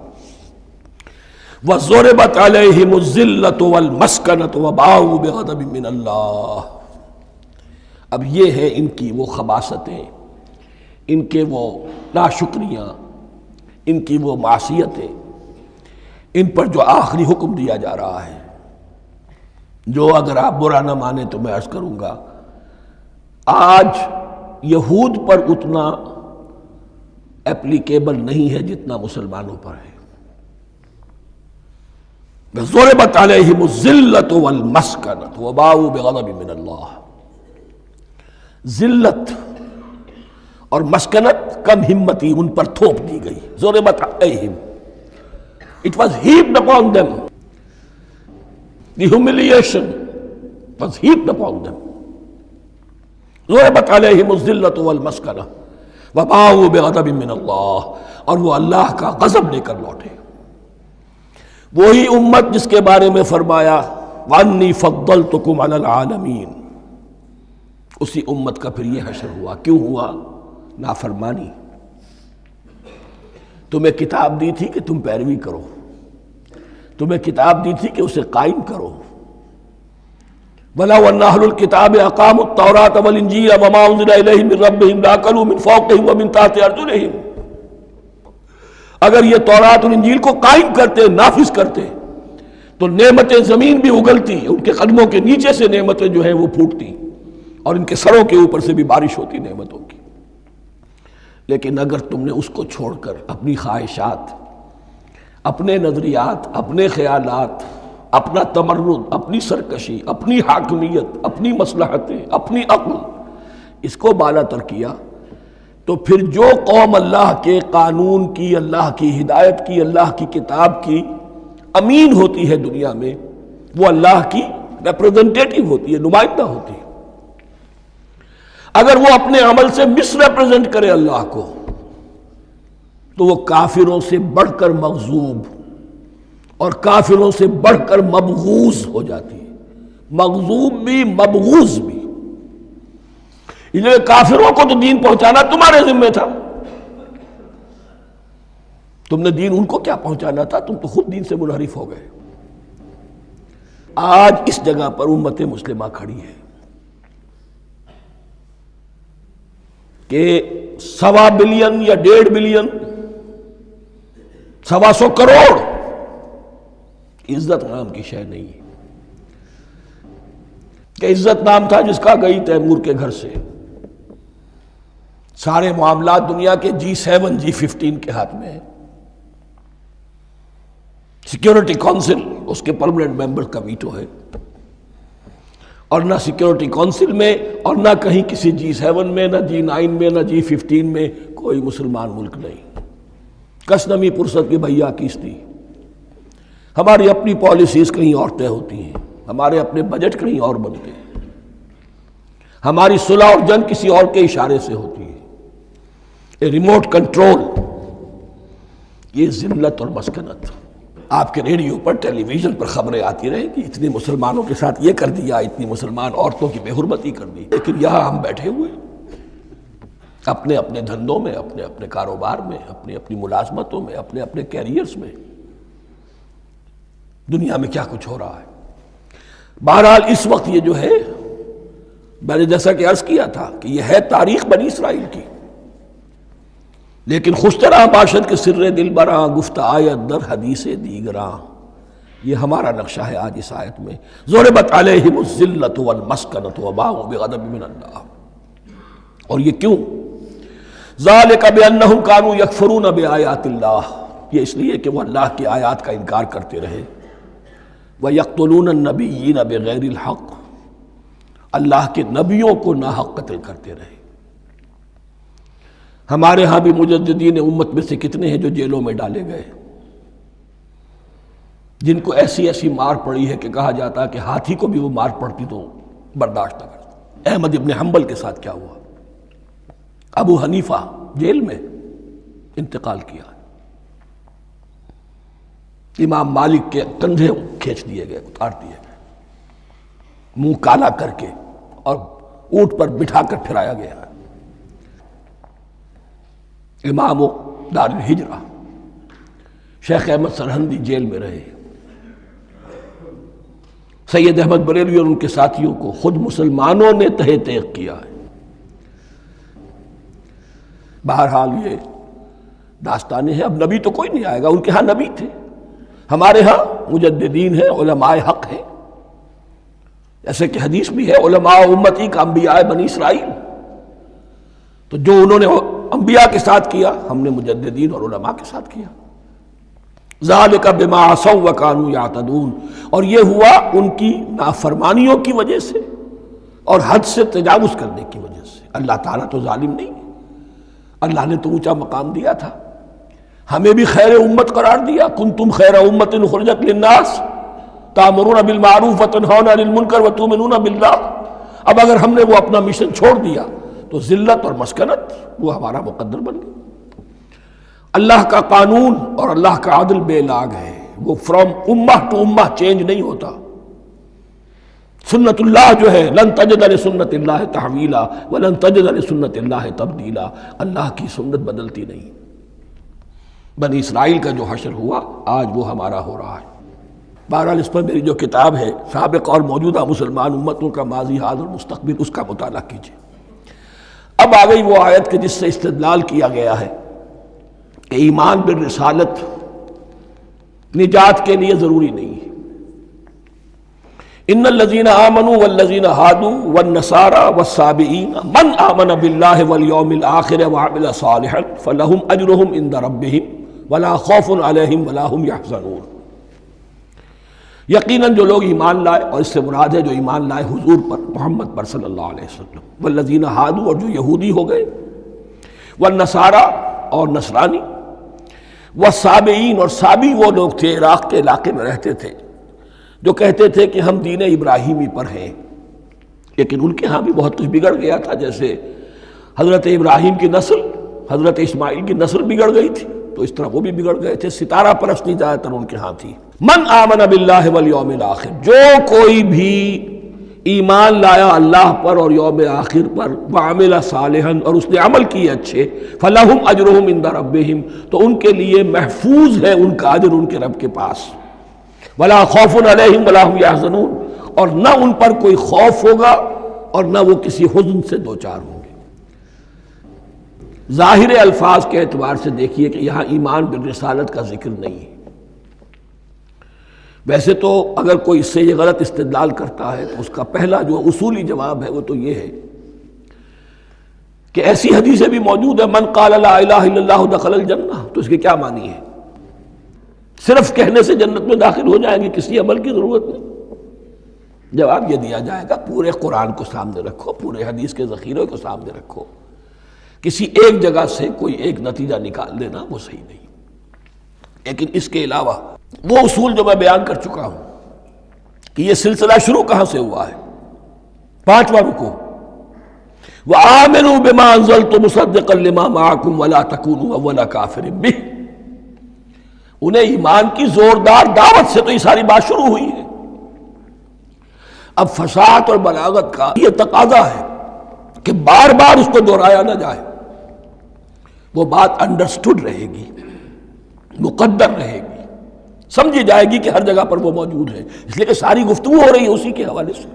وَضُرِبَتْ عَلَيْهِمُ الذِّلَّةُ وَالْمَسْكَنَةُ وَبَاءُوا بِغَضَبٍ مِّنَ اللَّهِ، اب یہ ہے ان کی وہ خباثتیں، ان کے وہ ناشکریاں، ان کی وہ معصیتیں، ان پر جو آخری حکم دیا جا رہا ہے، جو اگر آپ برا نہ مانیں تو میں عرض کروں گا آج یہود پر اتنا اپلیکیبل نہیں ہے جتنا مسلمانوں پر ہے۔ ضربت علیہم الذلۃ والمسکنۃ وباؤوا بغضب من اللہ۔ ذلت اور مسکنت، کم ہمتی ان پر تھوپ دی گئی۔ ضربت علیہم، it was heaped upon them. The humiliation was heaped upon them. ضربت علیہم الذلۃ والمسکنۃ وباؤوا بغضب من اللہ، اور وہ اللہ کا غضب لے کر لوٹے۔ وہی امت جس کے بارے میں فرمایا وَأَنِّي فَضَّلْتُكُمْ عَلَى الْعَالَمِينَ، اسی امت کا پھر یہ حشر ہوا۔ کیوں ہوا؟ نافرمانی۔ تمہیں کتاب دی تھی کہ تم پیروی کرو، تمہیں کتاب دی تھی کہ اسے قائم کرو۔ وَلَوْ أَنَّ أَهْلَ الْكِتَابِ أَقَامُوا التَّوْرَاةَ وَالْإِنْجِيلَ وَمَا أُنزِلَ إِلَيْهِم مِّن رَّبِّهِمْ لَأَكَلُوا مِن فَوْقِهِمْ وَمِن تَحْتِ أَرْجُلِهِمْ۔ اگر یہ تورات اور انجیل کو قائم کرتے، نافذ کرتے، تو نعمتیں زمین بھی اگلتی، ان کے قدموں کے نیچے سے نعمتیں جو ہیں وہ پھوٹتی، اور ان کے سروں کے اوپر سے بھی بارش ہوتی نعمتوں کی۔ لیکن اگر تم نے اس کو چھوڑ کر اپنی خواہشات، اپنے نظریات، اپنے خیالات، اپنا تمرد، اپنی سرکشی، اپنی حاکمیت، اپنی مصلحتیں، اپنی عقل، اس کو بالا تر کیا، تو پھر جو قوم اللہ کے قانون کی، اللہ کی ہدایت کی، اللہ کی کتاب کی امین ہوتی ہے دنیا میں، وہ اللہ کی ریپرزنٹیٹیو ہوتی ہے، نمائندہ ہوتی ہے۔ اگر وہ اپنے عمل سے مس ریپرزنٹ کرے اللہ کو، تو وہ کافروں سے بڑھ کر مغضوب اور کافروں سے بڑھ کر مبغوض ہو جاتی ہے۔ مغضوب بھی، مبغوض بھی۔ یہ کافروں کو تو دین پہنچانا تمہارے ذمہ تھا، تم نے دین ان کو کیا پہنچانا تھا، تم تو خود دین سے منحرف ہو گئے۔ آج اس جگہ پر امت مسلمہ کھڑی ہے کہ 1.25 بلین یا 1.5 بلین، 125 کروڑ عزت نام کی شے نہیں ہے، کہ عزت نام تھا جس کا گئی تیمور کے گھر سے۔ سارے معاملات دنیا کے G7 G15 کے ہاتھ میں ہیں۔ سیکیورٹی کونسل اس کے پرماننٹ ممبر کا ویٹو ہے، اور نہ سیکیورٹی کونسل میں اور نہ کہیں کسی G7 میں، نہ G9 میں، نہ G15 میں کوئی مسلمان ملک نہیں۔ کس نمی پرست کی بھیا کیستی۔ ہماری اپنی پالیسیز کہیں اور طے ہوتی ہیں، ہمارے اپنے بجٹ کہیں اور بنتے ہیں، ہماری صلح اور جنگ کسی اور کے اشارے سے ہوتی ہے۔ ریموٹ کنٹرول، یہ ذلت اور مسکنت۔ آپ کے ریڈیو پر، ٹیلی ویژن پر خبریں آتی رہیں کہ اتنے مسلمانوں کے ساتھ یہ کر دیا، اتنی مسلمان عورتوں کی بے حرمتی کر دی، لیکن یہاں ہم بیٹھے ہوئے اپنے اپنے دھندوں میں، اپنے اپنے کاروبار میں، اپنی اپنی ملازمتوں میں، اپنے اپنے کیریئرز میں۔ دنیا میں کیا کچھ ہو رہا ہے۔ بہرحال اس وقت یہ جو ہے، میں نے جیسا کہ عرض کیا تھا کہ یہ ہے تاریخ بنی اسرائیل کی، لیکن خوش طرح باشد کے سر دل براں، گفت آیت در حدیث دیگراں۔ یہ ہمارا نقشہ ہے آج اس آیت میں۔ ضربت علیہم الذلۃ والمسکنۃ وباؤوا بغضب من اللہ۔ اور یہ کیوں؟ ذالک بانہم کانوا یکفرون بآیات اللہ، یہ اس لیے کہ وہ اللہ کی آیات کا انکار کرتے رہے۔ وَيَقْتُلُونَ النَّبِيِّينَ بِغَيْرِ الْحَقِّ، اللہ کے نبیوں کو ناحق قتل کرتے رہے۔ ہمارے ہاں بھی مجددین امت میں سے کتنے ہیں جو جیلوں میں ڈالے گئے، جن کو ایسی ایسی مار پڑی ہے کہ کہا جاتا ہے کہ ہاتھی کو بھی وہ مار پڑتی تو برداشت نہ کرتا۔ احمد ابن حنبل کے ساتھ کیا ہوا؟ ابو حنیفہ جیل میں انتقال کیا، امام مالک کے کندھے کھینچ دیے گئے، اتار دیے گئے، منہ کالا کر کے اور اونٹ پر بٹھا کر پھرایا گیا۔ امام دار الہجرہ شیخ احمد سرہندی جیل میں رہے، سید احمد بریلوی اور ان کے ساتھیوں کو خود مسلمانوں نے تہہ تیغ کیا ہے۔ بہرحال یہ داستانیں ہیں، اب نبی تو کوئی نہیں آئے گا، ان کے ہاں نبی تھے، ہمارے ہاں مجددین ہیں، علماء حق ہیں، جیسے کہ حدیث بھی ہے علماء امتی کا انبیاء بنی اسرائیل، تو جو انہوں نے انبیاء کے ساتھ کیا ہم نے مجددین اور علماء کے ساتھ کیا۔ ذالک بما عصوا وکانوا یعتدون، اور یہ ہوا ان کی نافرمانیوں کی وجہ سے اور حد سے تجاوز کرنے کی وجہ سے۔ اللہ تعالیٰ تو ظالم نہیں ہے، اللہ نے تو اونچا مقام دیا تھا، ہمیں بھی خیر امت قرار دیا، کنتم خیر امت اخرجت للناس تأمرون بالمعروف وتنہون عن المنکر وتؤمنون باللہ۔ اب اگر ہم نے وہ اپنا مشن چھوڑ دیا تو ذلت اور مسکنت وہ ہمارا مقدر بن گئی۔ اللہ کا قانون اور اللہ کا عدل بے لاگ ہے، وہ فرام امہ ٹو امہ چینج نہیں ہوتا۔ سنت اللہ جو ہے لن تجد لسنت اللہ تحویلا ولن تجد لسنت اللہ تبدیلا، اللہ کی سنت بدلتی نہیں۔ بنی اسرائیل کا جو حشر ہوا آج وہ ہمارا ہو رہا ہے۔ بہرحال اس پر میری جو کتاب ہے سابق اور موجودہ مسلمان امتوں کا ماضی حال اور مستقبل، اس کا مطالعہ کیجیے۔ اب آ گئی وہ آیت کہ جس سے استدلال کیا گیا ہے کہ ایمان بالرسالت نجات کے لیے ضروری نہیں ہے۔ ان الذین آمنوا والذین ہادوا والنصارى والصابئین من آمن باللہ والیوم الآخر وعمل صالحا فلہم اجرہم عند ربہم ولا خوف علیہم ولا ہم یحزنون۔ یقیناً جو لوگ ایمان لائے، اور اس سے مراد ہے جو ایمان لائے حضور پر، محمد پر صلی اللہ علیہ وسلم، والذین ہادوا اور جو یہودی ہو گئے، والنصارى اور نصرانی، والصابئین اور صابی وہ لوگ تھے عراق کے علاقے میں رہتے تھے جو کہتے تھے کہ ہم دین ابراہیمی پر ہیں، لیکن ان کے ہاں بھی بہت کچھ بگڑ گیا تھا، جیسے حضرت ابراہیم کی نسل حضرت اسماعیل کی نسل بگڑ گئی تھی تو اس طرح وہ بھی بگڑ گئے تھے۔ ستارہ پرستی زیادہ تر ان کے ہاں تھی۔ من آمن باللہ والیوم الآخر، جو کوئی بھی ایمان لایا اللہ پر اور یوم آخر پر، وعمل صالحا اور اس نے عمل کیے اچھے، فلہم اجرہم عند ربہم تو ان کے لیے محفوظ ہے ان کا اجر ان کے رب کے پاس، ولا خوف علیہم ولا ہم یحزنون اور نہ ان پر کوئی خوف ہوگا اور نہ وہ کسی حزن سے دوچار ہوں گے۔ ظاہر الفاظ کے اعتبار سے دیکھیے کہ یہاں ایمان بالرسالت کا ذکر نہیں ہے۔ ویسے تو اگر کوئی اس سے یہ غلط استدلال کرتا ہے تو اس کا پہلا جو اصولی جواب ہے وہ تو یہ ہے کہ ایسی حدیثیں بھی موجود ہیں، من قال لا الہ الا اللہ دخل الجنہ، تو اس کے کیا معنی ہے؟ صرف کہنے سے جنت میں داخل ہو جائیں گے، کسی عمل کی ضرورت نہیں؟ جواب یہ دیا جائے گا پورے قرآن کو سامنے رکھو، پورے حدیث کے ذخیرے کو سامنے رکھو، کسی ایک جگہ سے کوئی ایک نتیجہ نکال لینا وہ صحیح نہیں۔ لیکن اس کے علاوہ وہ اصول جو میں بیان کر چکا ہوں کہ یہ سلسلہ شروع کہاں سے ہوا ہے، 5واں رکوع، وآمنوا بما انزلت مصدقا لما معكم ولا تكونوا اول کافر به، انہیں ایمان کی زوردار دعوت سے تو یہ ساری بات شروع ہوئی ہے۔ اب فصاحت اور بلاغت کا یہ تقاضا ہے کہ بار بار اس کو دہرایا نہ جائے، وہ بات انڈرسٹوڈ رہے گی، مقدر رہے گی، سمجھی جائے گی کہ ہر جگہ پر وہ موجود ہے، اس لیے کہ ساری گفتگو ہو رہی ہے اسی کے حوالے سے۔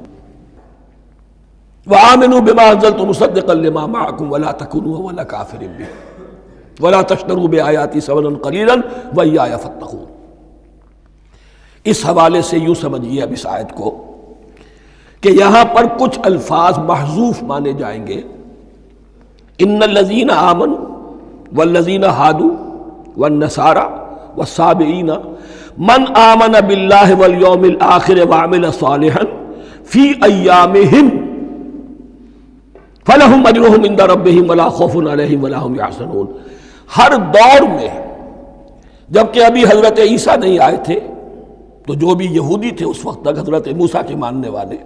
وآمنوا بما انزلت مصدقا لما معكم ولا تكونوا اول کافر به ولا تشتروا بآیاتی ثمنا قلیلا وإیایا فاتقون۔ اس حوالے سے یوں سمجھیے اب اس آیت کو کہ یہاں پر کچھ الفاظ محذوف مانے جائیں گے، ان الذین آمنوا والذین ہادوا والنصارى والصابئین من آمن باللہ والیوم الآخر وعمل صالحا فی ایامہم فلہم اجرہم عند ربہم ولا خوف علیہم ولا ہم یحزنون۔ ہر دور میں جبکہ ابھی حضرت عیسیٰ نہیں آئے تھے تو جو بھی یہودی تھے اس وقت تک، حضرت موسیٰ کے ماننے والے،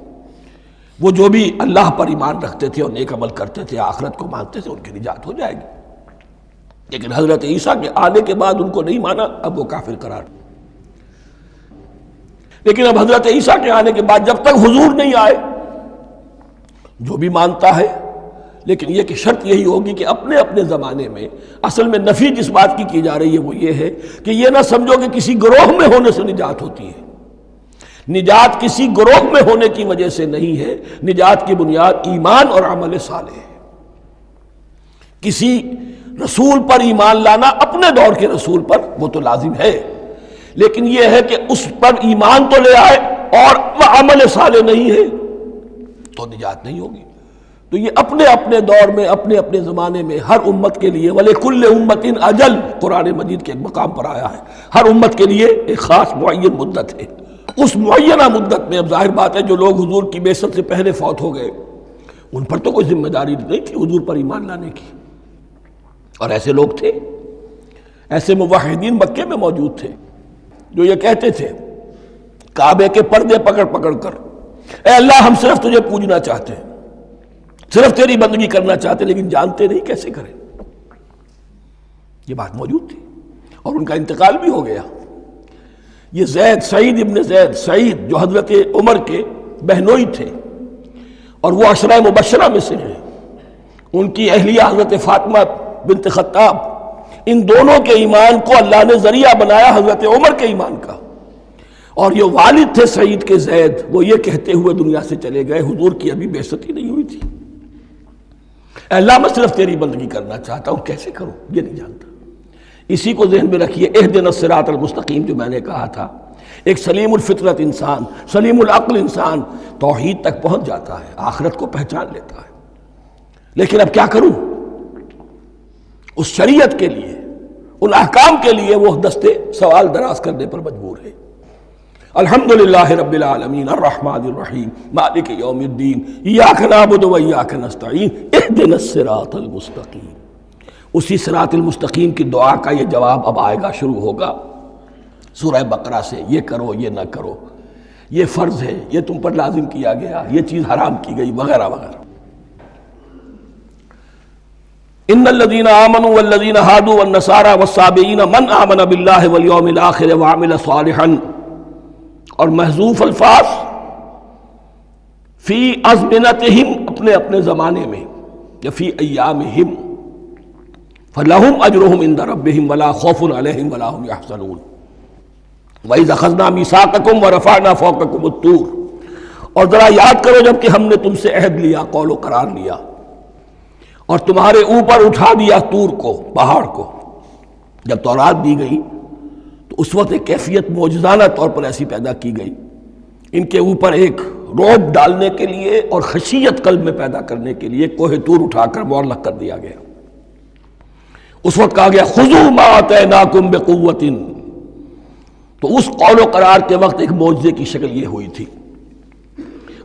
وہ جو بھی اللہ پر ایمان رکھتے تھے اور نیک عمل کرتے تھے، آخرت کو مانتے تھے، ان کی نجات ہو جائے گی۔ لیکن حضرت عیسیٰ کے آنے کے بعد ان کو نہیں مانا، اب وہ کافر قرار۔ لیکن اب حضرت عیسیٰ کے آنے کے بعد جب تک حضور نہیں آئے جو بھی مانتا ہے، لیکن یہ کہ شرط یہی ہوگی کہ اپنے اپنے زمانے میں، اصل میں نفی جس بات کی جا رہی ہے وہ یہ ہے کہ یہ نہ سمجھو کہ کسی گروہ میں ہونے سے نجات ہوتی ہے، نجات کسی گروہ میں ہونے کی وجہ سے نہیں ہے، نجات کی بنیاد ایمان اور عمل صالح ہے۔ کسی رسول پر ایمان لانا اپنے دور کے رسول پر وہ تو لازم ہے، لیکن یہ ہے کہ اس پر ایمان تو لے آئے اور وہ عمل صالح نہیں ہے تو نجات نہیں ہوگی۔ تو یہ اپنے اپنے دور میں، اپنے اپنے زمانے میں ہر امت کے لیے وَلِكُلِّ أُمَّةٍ اجل قرآن مجید کے ایک مقام پر آیا ہے، ہر امت کے لیے ایک خاص معین مدت ہے۔ اس معینہ مدت میں اب ظاہر بات ہے جو لوگ حضور کی بعثت سے پہلے فوت ہو گئے ان پر تو کوئی ذمہ داری نہیں تھی حضور پر ایمان لانے کی، اور ایسے لوگ تھے، ایسے موحدین مکے میں موجود تھے جو یہ کہتے تھے کعبے کے پردے پکڑ پکڑ کر، اے اللہ ہم صرف تجھے پوجنا چاہتے ہیں، صرف تیری بندگی کرنا چاہتے، لیکن جانتے نہیں کیسے کریں۔ یہ بات موجود تھی اور ان کا انتقال بھی ہو گیا۔ یہ زید، سعید ابن زید، سعید جو حضرت عمر کے بہنوئی تھے اور وہ عشرہ مبشرہ میں سے ہیں، ان کی اہلیہ حضرت فاطمہ بنت خطاب، ان دونوں کے ایمان کو اللہ نے ذریعہ بنایا حضرت عمر کے ایمان کا، اور یہ والد تھے سعید کے زید، وہ یہ کہتے ہوئے دنیا سے چلے گئے حضور کی ابھی بعثت ہی نہیں ہوئی تھی، اے اللہ میں صرف تیری بندگی کرنا چاہتا ہوں، کیسے کروں یہ نہیں جانتا۔ اسی کو ذہن میں رکھیے، اہدنا الصراط المستقیم جو میں نے کہا تھا، ایک سلیم الفطرت انسان، سلیم العقل انسان توحید تک پہنچ جاتا ہے، آخرت کو پہچان لیتا ہے، لیکن اب کیا کروں؟ اس شریعت کے لیے، ان احکام کے لیے وہ دستے سوال دراز کرنے پر مجبور ہے۔ الحمدللہ رب العالمین الرحمن الرحیم مالک یوم الدین ایاک نعبد و ایاک نستعین اہدنا الصراط المستقیم۔ اسی صراط المستقیم کی دعا کا یہ جواب اب آئے گا، شروع ہوگا سورہ بقرہ سے، یہ کرو یہ نہ کرو، یہ فرض ہے، یہ تم پر لازم کیا گیا، یہ چیز حرام کی گئی، وغیرہ وغیرہ۔ ان الذين آمنوا والذين هادوا والنصارى والصابئين من آمن بالله واليوم الآخر وعمل صالحا، اور محذوف الفاظ فی ازمنتہم، اپنے اپنے زمانے میں، یا فی ایامہم، فلہم اجرہم عند ربہم ولا خوف علیہم ولا هم یحزنون۔ وَإِذْ أَخَذْنَا مِیثَاقَکُمْ وَرَفَعْنَا فَوْقَکُمُ الطُّورَ، اور ذرا یاد کرو جب کہ ہم نے تم سے عہد لیا، قول و قرار لیا، اور تمہارے اوپر اٹھا دیا طور کو، پہاڑ کو۔ جب تورات دی گئی تو اس وقت ایک کیفیت معجزانہ طور پر ایسی پیدا کی گئی، ان کے اوپر ایک روب ڈالنے کے لیے اور خشیت قلب میں پیدا کرنے کے لیے کوہ طور اٹھا کر معلق کر دیا گیا۔ اس وقت کہا گیا خذوا ما آتیناکم بقوۃ، تو اس قول و قرار کے وقت ایک معجزے کی شکل یہ ہوئی تھی۔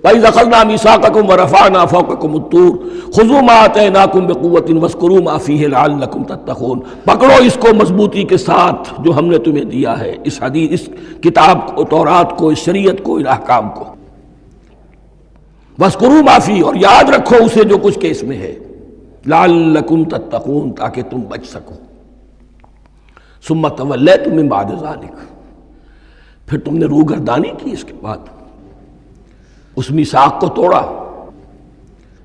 وَإِذْ أَخَذْنَا مِیثَاقَکُمْ وَرَفَعْنَا فَوْقَکُمُ الطُّورَ خُذُوا مَا آتَیْنَاکُمْ بِقُوَّةٍ وَاذْکُرُوا مَا فِیہِ لَعَلَّکُمْ تَتَّقُونَ، پکڑو اس کو مضبوطی کے ساتھ جو ہم نے تمہیں دیا ہے، اس حدیث، اس کتاب کو، تورات کو، اس شریعت کو، ان احکام کو۔ وَاذْکُرُوا مَا فِیہ، اور یاد رکھو اسے جو کچھ کہ اس میں ہے، لَعَلَّکُمْ تَتَّقُونَ، تاکہ تم بچ سکو۔ ثُمَّ تَوَلَّیْتُم مِّن بَعْدِ ذَلِکَ، پھر تم نے روگردانی کی اس کے بعد، اس میثاق کو توڑا،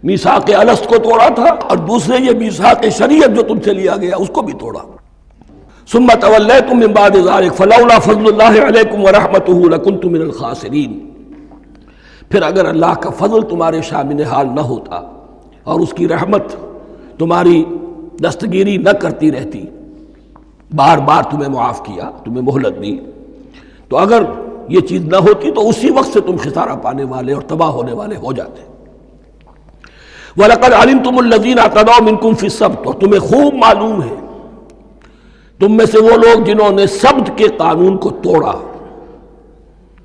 میثاق الست کو توڑا تھا، اور دوسرے یہ میثاق شریعت جو تم سے لیا گیا اس کو بھی توڑا۔ ثم تولیتم من بعد ذلک فلولا فضل اللہ علیکم ورحمتہ لکنتم من الخاسرین، پھر اگر اللہ کا فضل تمہارے شامل حال نہ ہوتا اور اس کی رحمت تمہاری دستگیری نہ کرتی رہتی، بار بار تمہیں معاف کیا، تمہیں مہلت دی، تو اگر یہ چیز نہ ہوتی تو اسی وقت سے تم خسارہ پانے والے اور تباہ ہونے والے ہو جاتے۔ وَلَقَدْ عَلِمْتُمُ الَّذِينَ اعْتَدَوْا مِنْكُمْ فِي السَّبْتِ، اور تمہیں خوب معلوم ہے تم میں سے وہ لوگ جنہوں نے سبت کے قانون کو توڑا،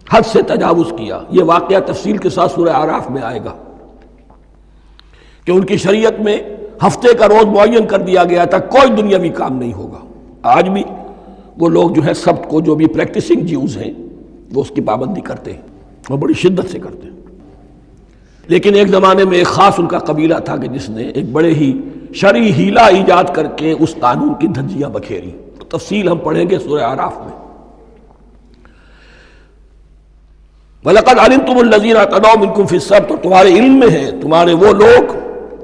حد سے تجاوز کیا۔ یہ واقعہ تفصیل کے ساتھ سورہ اعراف میں آئے گا کہ ان کی شریعت میں ہفتے کا روز معین کر دیا گیا تھا، کوئی دنیاوی کام نہیں ہوگا۔ آج بھی وہ لوگ جو ہے سبت کو، جو بھی پریکٹسنگ جیوز ہیں، وہ اس کی پابندی کرتے ہیں اور بڑی شدت سے کرتے ہیں۔ لیکن ایک زمانے میں ایک خاص ان کا قبیلہ تھا کہ جس نے ایک بڑے ہی شرعی ہیلہ ایجاد کر کے اس قانون کی دھجیاں بکھیری، تفصیل ہم پڑھیں گے سورہ اعراف میں۔ وَلَقَدْ عَلِمْتُمُ الَّذِينَ اعْتَدَوْا مِنْكُمْ فِي السَّبْتِ، اور تمہارے علم میں ہے تمہارے وہ لوگ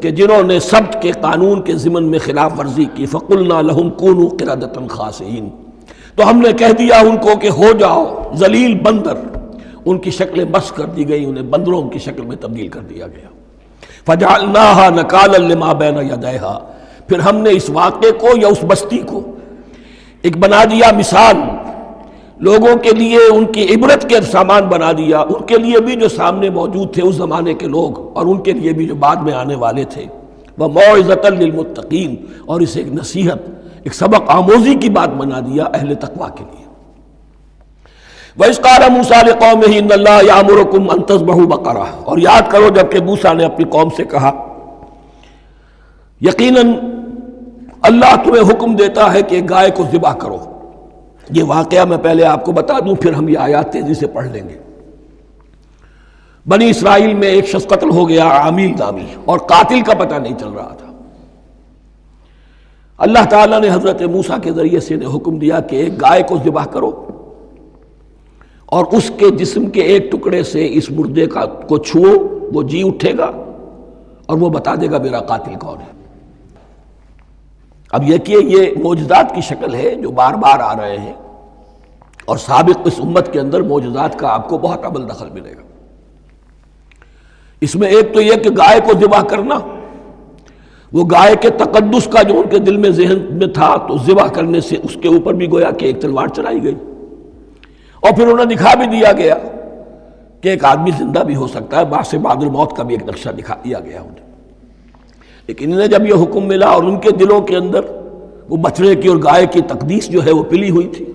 کہ جنہوں نے سبت کے قانون کے ضمن میں خلاف ورزی کی، فَقُلْنَا لَهُمْ كُونُوا قِرَدَةً خَاسِئِينَ، تو ہم نے کہہ دیا ان کو کہ ہو جاؤ ذلیل بندر، ان کی شکلیں مس کر دی گئی، انہیں بندروں کی شکل میں تبدیل کر دیا گیا۔ فَجَعَلْنَاهَا نَكَالًا لِمَا بَيْنَ يَدَيْهَا، پھر ہم نے اس واقعے کو یا اس بستی کو ایک بنا دیا مثال، لوگوں کے لیے ان کی عبرت کے سامان بنا دیا، ان کے لیے بھی جو سامنے موجود تھے اس زمانے کے لوگ، اور ان کے لیے بھی جو بعد میں آنے والے تھے۔ وَمَوْعِظَةً لِّلْمُتَّقِينَ، اور اسے ایک نصیحت، ایک سبق آموزی کی بات بنا دیا اہل تقویٰ کے لیے۔ وَإِذْ قَالَ مُوسَىٰ لِقَوْمِهِ إِنَّ اللَّهَ يَأْمُرُكُمْ أَن تَذْبَحُوا بَقَرَةً، اور یاد کرو جب کہ موسیٰ نے اپنی قوم سے کہا یقیناً اللہ تمہیں حکم دیتا ہے کہ ایک گائے کو ذبح کرو۔ یہ واقعہ میں پہلے آپ کو بتا دوں، پھر ہم یہ آیات تیزی سے پڑھ لیں گے۔ بنی اسرائیل میں ایک شخص قتل ہو گیا، عامیل نامی، اور قاتل کا پتہ نہیں چل رہا تھا۔ اللہ تعالیٰ نے حضرت موسیٰ کے ذریعے سے انہیں حکم دیا کہ ایک گائے کو ذبح کرو اور اس کے جسم کے ایک ٹکڑے سے اس مردے کو چھوؤ، وہ جی اٹھے گا اور وہ بتا دے گا میرا قاتل کون ہے۔ اب یہ کہ یہ معجزات کی شکل ہے جو بار بار آ رہے ہیں، اور سابق اس امت کے اندر معجزات کا آپ کو بہت عمل دخل ملے گا۔ اس میں ایک تو یہ کہ گائے کو ذبح کرنا، وہ گائے کے تقدس کا جو ان کے دل میں ذہن میں تھا، تو ذبح کرنے سے اس کے اوپر بھی گویا کہ ایک تلوار چلائی گئی، اور پھر انہیں دکھا بھی دیا گیا کہ ایک آدمی زندہ بھی ہو سکتا ہے، بعد سے بعد الموت کا بھی ایک نقشہ دکھا دیا گیا انہیں۔ لیکن انہیں جب یہ حکم ملا اور ان کے دلوں کے اندر وہ بچڑے کی اور گائے کی تقدیس جو ہے وہ پلی ہوئی تھی،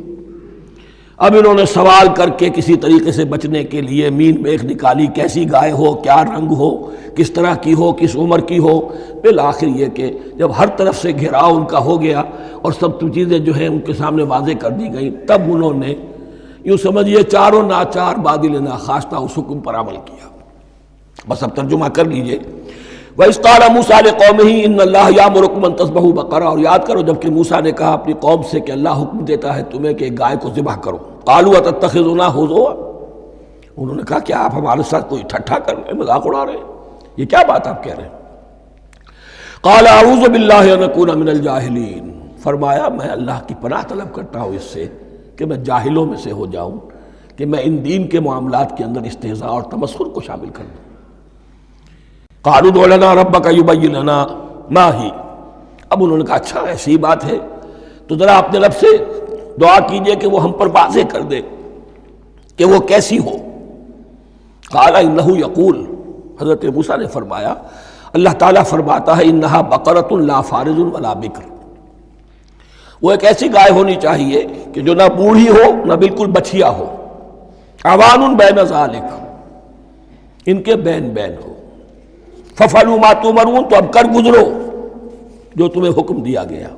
اب انہوں نے سوال کر کے کسی طریقے سے بچنے کے لیے مین میخ نکالی، کیسی گائے ہو، کیا رنگ ہو، کس طرح کی ہو، کس عمر کی ہو۔ بالآخر یہ کہ جب ہر طرف سے گھیراؤ ان کا ہو گیا اور سب چیزیں جو ہیں ان کے سامنے واضح کر دی گئیں، تب انہوں نے یوں سمجھیے چاروں ناچار بادل ناخواستہ اس حکم پر عمل کیا۔ بس اب ترجمہ کر لیجئے۔ وَإِذْ قَالَ مُوسَىٰ لِقَوْمِهِ إِنَّ اللَّهَ يَأْمُرُكُمْ أَن تَذْبَحُوا بَقَرَةً، اور یاد کرو جب کہ موسیٰ نے کہا اپنی قوم سے کہ اللہ حکم دیتا ہے تمہیں کہ ایک گائے کو ذبح کرو۔ قَالُوا أَتَتَّخِذُنَا هُزُوًا، انہوں نے کہا کیا آپ ہمارے ساتھ کوئی ٹھٹھا کر رہے ہیں، مذاق اڑا رہے ہیں، یہ کیا بات آپ کہہ رہے ہیں؟ قَالَ أَعُوذُ بِاللَّهِ أَنْ أَكُونَ مِنَ الْجَاهِلِينَ، فرمایا میں اللہ کی پناہ طلب کرتا ہوں اس سے کہ میں جاہلوں میں سے ہو جاؤں، کہ میں ان دین کے معاملات کے اندر استہزاء اور تمسخر کو شامل کر دوں۔ قالوا ادع لنا ربک یبین لنا ما ہی، اب انہوں نے کہا اچھا ایسی بات ہے تو ذرا اپنے رب سے دعا کیجئے کہ وہ ہم پر واضح کر دے کہ وہ کیسی ہو۔ قال انہ یقول، حضرت موسیٰ نے فرمایا اللہ تعالیٰ فرماتا ہے انہا بقرۃ لا فارض ولا بکر، وہ ایک ایسی گائے ہونی چاہیے کہ جو نہ بوڑھی ہو نہ بالکل بچھیا ہو، عوان بین ذالک، ان کے بین بین ہو۔ فَفَعَلُوا مَا تُؤْمَرُونَ، تو اب کر گزرو جو تمہیں حکم دیا گیا۔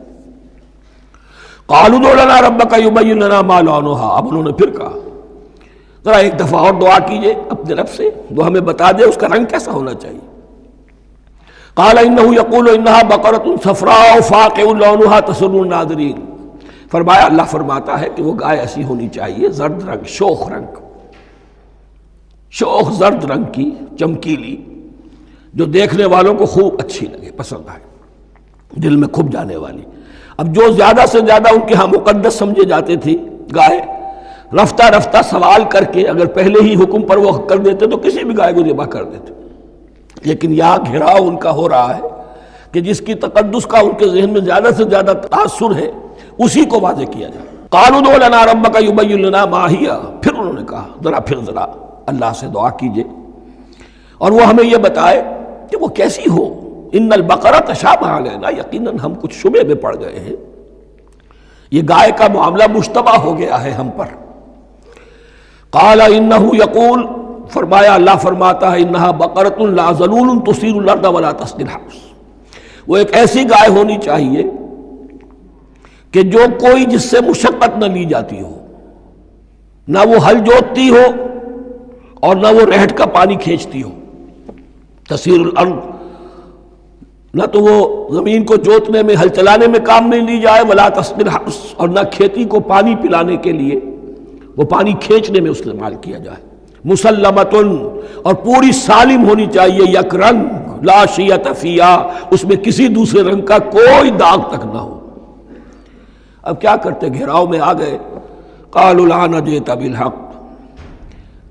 قَالُوا ادْعُ لَنَا رَبَّكَ يُبَيِّن لَنَا مَا لَوْنُهَا، اب انہوں نے پھر کہا ذرا ایک دفعہ اور دعا کیجئے اپنے رب سے، وہ ہمیں بتا دے اس کا رنگ کیسا ہونا چاہیے۔ قَالَ إِنَّهُ يَقُولُ إِنَّهَا بَقَرَةٌ صَفْرَاءُ فَاقِعٌ لَوْنُهَا تَسُرُّ النَّاظِرِينَ، فرمایا اللہ فرماتا ہے کہ وہ گائے ایسی ہونی چاہیے زرد رنگ، شوخ رنگ، شوخ زرد رنگ کی، چمکیلی، جو دیکھنے والوں کو خوب اچھی لگے، پسند آئے، دل میں کھپ جانے والی۔ اب جو زیادہ سے زیادہ ان کے ہاں مقدس سمجھے جاتے تھی گائے، رفتہ رفتہ سوال کر کے اگر پہلے ہی حکم پر وہ کر دیتے تو کسی بھی گائے کو ذبح کر دیتے، لیکن یہاں گھیراؤ ان کا ہو رہا ہے کہ جس کی تقدس کا ان کے ذہن میں زیادہ سے زیادہ تاثر ہے اسی کو واضح کیا جائے۔ قالوا ادع لنا ربک یبین لنا ما ہی، پھر انہوں نے کہا ذرا اللہ سے دعا کیجئے اور وہ ہمیں یہ بتائے کہ وہ کیسی ہو۔ ان البقرہ تشابہ علینا، یقیناً ہم کچھ شبے میں پڑ گئے ہیں، یہ گائے کا معاملہ مشتبہ ہو گیا ہے ہم پر۔ قال انہ یقول، فرمایا اللہ فرماتا ہے انہا بقرۃ لا ذلول تثیر الارض ولا تسقی الحرث، وہ ایک ایسی گائے ہونی چاہیے کہ جو کوئی جس سے مشقت نہ لی جاتی ہو، نہ وہ ہل جوتتی ہو اور نہ وہ رہٹ کا پانی کھینچتی ہو۔ تسیر الارض، نہ تو وہ زمین کو جوتنے میں ہل چلانے میں کام نہیں لی جائے، ولا تسقی الحرث، اور نہ کھیتی کو پانی پلانے کے لیے وہ پانی کھینچنے میں استعمال کیا جائے۔ مسلمتن، اور پوری سالم ہونی چاہیے، یک رنگ، لا شیۃ فیہا، اس میں کسی دوسرے رنگ کا کوئی داغ تک نہ ہو۔ اب کیا کرتے، گھیراؤ میں آ گئے۔ قالوا الآن جئت بالحق،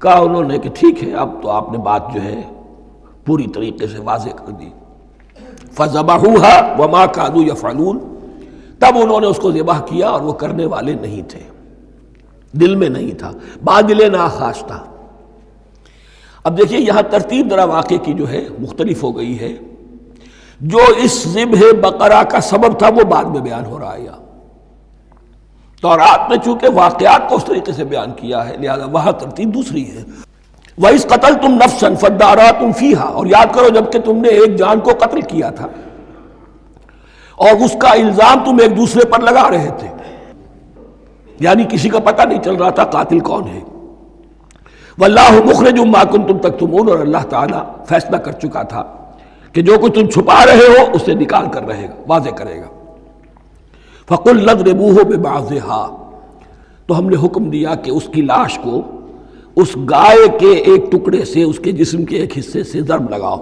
کہا انہوں نے کہ ٹھیک ہے، اب تو آپ نے بات جو ہے پوری طریقے سے واضح کر دی. فَذَبَحُوهَا وَمَا كَادُوا يَفْعَلُونَ، تب انہوں نے اس کو ذبح کیا اور وہ کرنے والے نہیں تھے، دل میں نہیں تھا، بادل ناخواش تھا. اب دیکھیے یہاں ترتیب ذرا واقعے کی جو ہے مختلف ہو گئی ہے. جو اس ذبح بقرہ کا سبب تھا وہ بعد میں بیان ہو رہا ہے یہاں. تورات میں چونکہ واقعات کو اس طریقے سے بیان کیا ہے لہذا وہاں ترتیب دوسری ہے. وَإِذْ قَتَلْتُمْ نَفْسًا فَادَّارَأْتُمْ فِيهَا، اور یاد کرو جب کہ تم نے ایک جان کو قتل کیا تھا اور اس کا الزام تم ایک دوسرے پر لگا رہے تھے، یعنی کسی کا پتہ نہیں چل رہا تھا قاتل کون ہے. وَاللَّهُ مُخْرِجٌ مَا كُنْتُمْ تَكْتُمُونَ، اور اللہ تعالیٰ فیصلہ کر چکا تھا کہ جو کچھ تم چھپا رہے ہو اسے نکال کر رہے گا، واضح کرے گا. فَقُلْ نَضْرِبُوهُ بِبَعْضِهَا، تو ہم نے حکم دیا کہ اس کی لاش کو اس گائے کے ایک ٹکڑے سے، اس کے جسم کے ایک حصے سے ضرب لگاؤ.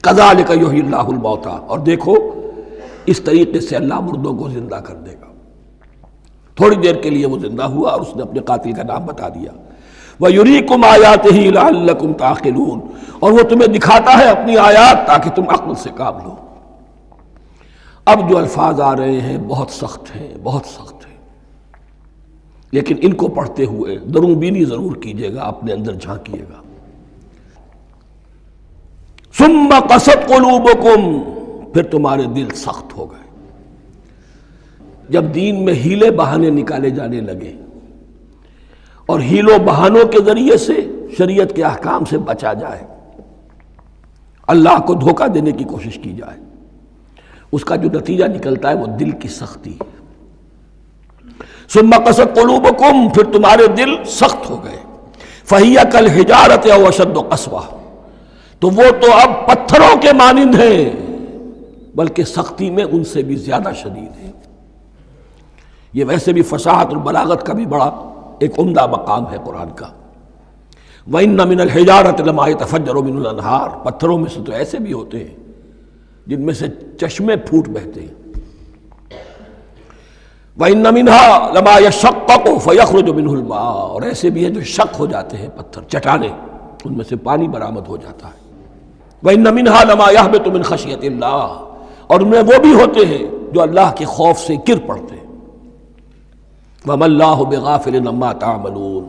كَذَلِكَ يُحْيِي اللَّهُ الْمَوْتَى، اور دیکھو اس طریقے سے اللہ مردوں کو زندہ کر دے گا. تھوڑی دیر کے لیے وہ زندہ ہوا اور اس نے اپنے قاتل کا نام بتا دیا. وَيُرِيكُمْ آيَاتِهِ لَعَلَّكُمْ تَعْقِلُونَ، اور وہ تمہیں دکھاتا ہے اپنی آیات تاکہ تم عقل سے کام لو. اب جو الفاظ آ رہے ہیں بہت سخت ہیں، بہت سخت ہیں، لیکن ان کو پڑھتے ہوئے درون بینی ضرور کیجیے گا، اپنے اندر جھانکیے گا. ثُمَّ قَسَتْ قُلُوبُكُمْ، پھر تمہارے دل سخت ہو گئے. جب دین میں ہیلے بہانے نکالے جانے لگے اور ہیلوں بہانوں کے ذریعے سے شریعت کے احکام سے بچا جائے، اللہ کو دھوکہ دینے کی کوشش کی جائے، اس کا جو نتیجہ نکلتا ہے وہ دل کی سختی. ثم قست قلوبکم، پھر تمہارے دل سخت ہو گئے. فہی کالحجارۃ او اشد قسوہ، تو وہ تو اب پتھروں کے مانند ہیں بلکہ سختی میں ان سے بھی زیادہ شدید ہے. یہ ویسے بھی فصاحت اور بلاغت کا بھی بڑا ایک عمدہ مقام ہے قرآن کا. وَإِنَّ مِنَ الْحِجَارَةِ لَمَا يَتَفَجَّرُ مِنْهُ الْأَنْهَارُ، پتھروں میں سے تو ایسے بھی ہوتے ہیں جن میں سے چشمے پھوٹ بہتے ہیں. وَإِنَّ مِنْهَا لَمَا يَشَقَّقُ فَيَخْرُجُ مِنْهُ الْمَاءُ، اور ایسے بھی ہیں جو شق ہو جاتے ہیں، پتھر چٹانیں، ان میں سے پانی برآمد ہو جاتا ہے. وَإِنَّ مِنْهَا لَمَا يَهْبِطُ مِنْ خَشْيَةِ اللَّهِ، اور ان میں وہ بھی ہوتے ہیں جو اللہ کے خوف سے گر پڑتے ہیں. وَمَا اللَّهُ بِغَافِلٍ عَمَّا تَعْمَلُونَ،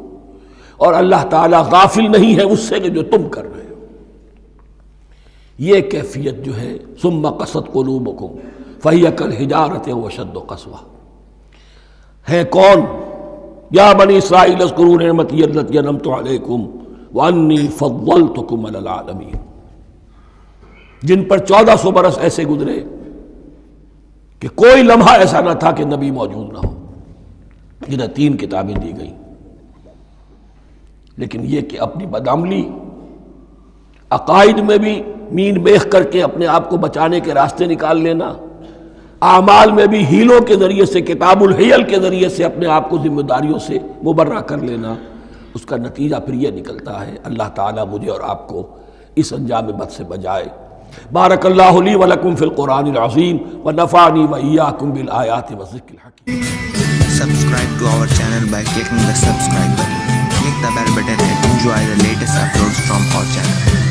اور اللہ تعالیٰ غافل نہیں ہے اس سے کہ جو تم کر رہے ہو. یہ کیفیت جو ہے ثم قست قلوبکم فہی کالحجارۃ او اشد قسوہ، ہے کون؟ یا بنی اسرائیل اذکروا نعمتی التی انعمت علیکم وانی فضلتکم علی العالمین، جن پر 1400 برس ایسے گزرے کہ کوئی لمحہ ایسا نہ تھا کہ نبی موجود نہ ہو، جنہیں 3 کتابیں دی گئیں. لیکن یہ کہ اپنی بدعملی، عقائد میں بھی مین بیخ کر کے اپنے آپ کو بچانے کے راستے نکال لینا، اعمال میں بھی ہیلوں کے ذریعے سے، کتاب الحیل کے ذریعے سے اپنے آپ کو ذمہ داریوں سے مبرہ کر لینا، اس کا نتیجہ پھر یہ نکلتا ہے. اللہ تعالیٰ مجھے اور آپ کو اس انجام بد سے بچائے. بارک اللہ لی ولکم فی القرآن العظیم ونفعنی وإیاکم بالآیات والذکر الحکیم. Subscribe to our channel by clicking the subscribe button. Click the bell button and enjoy the latest uploads from our channel.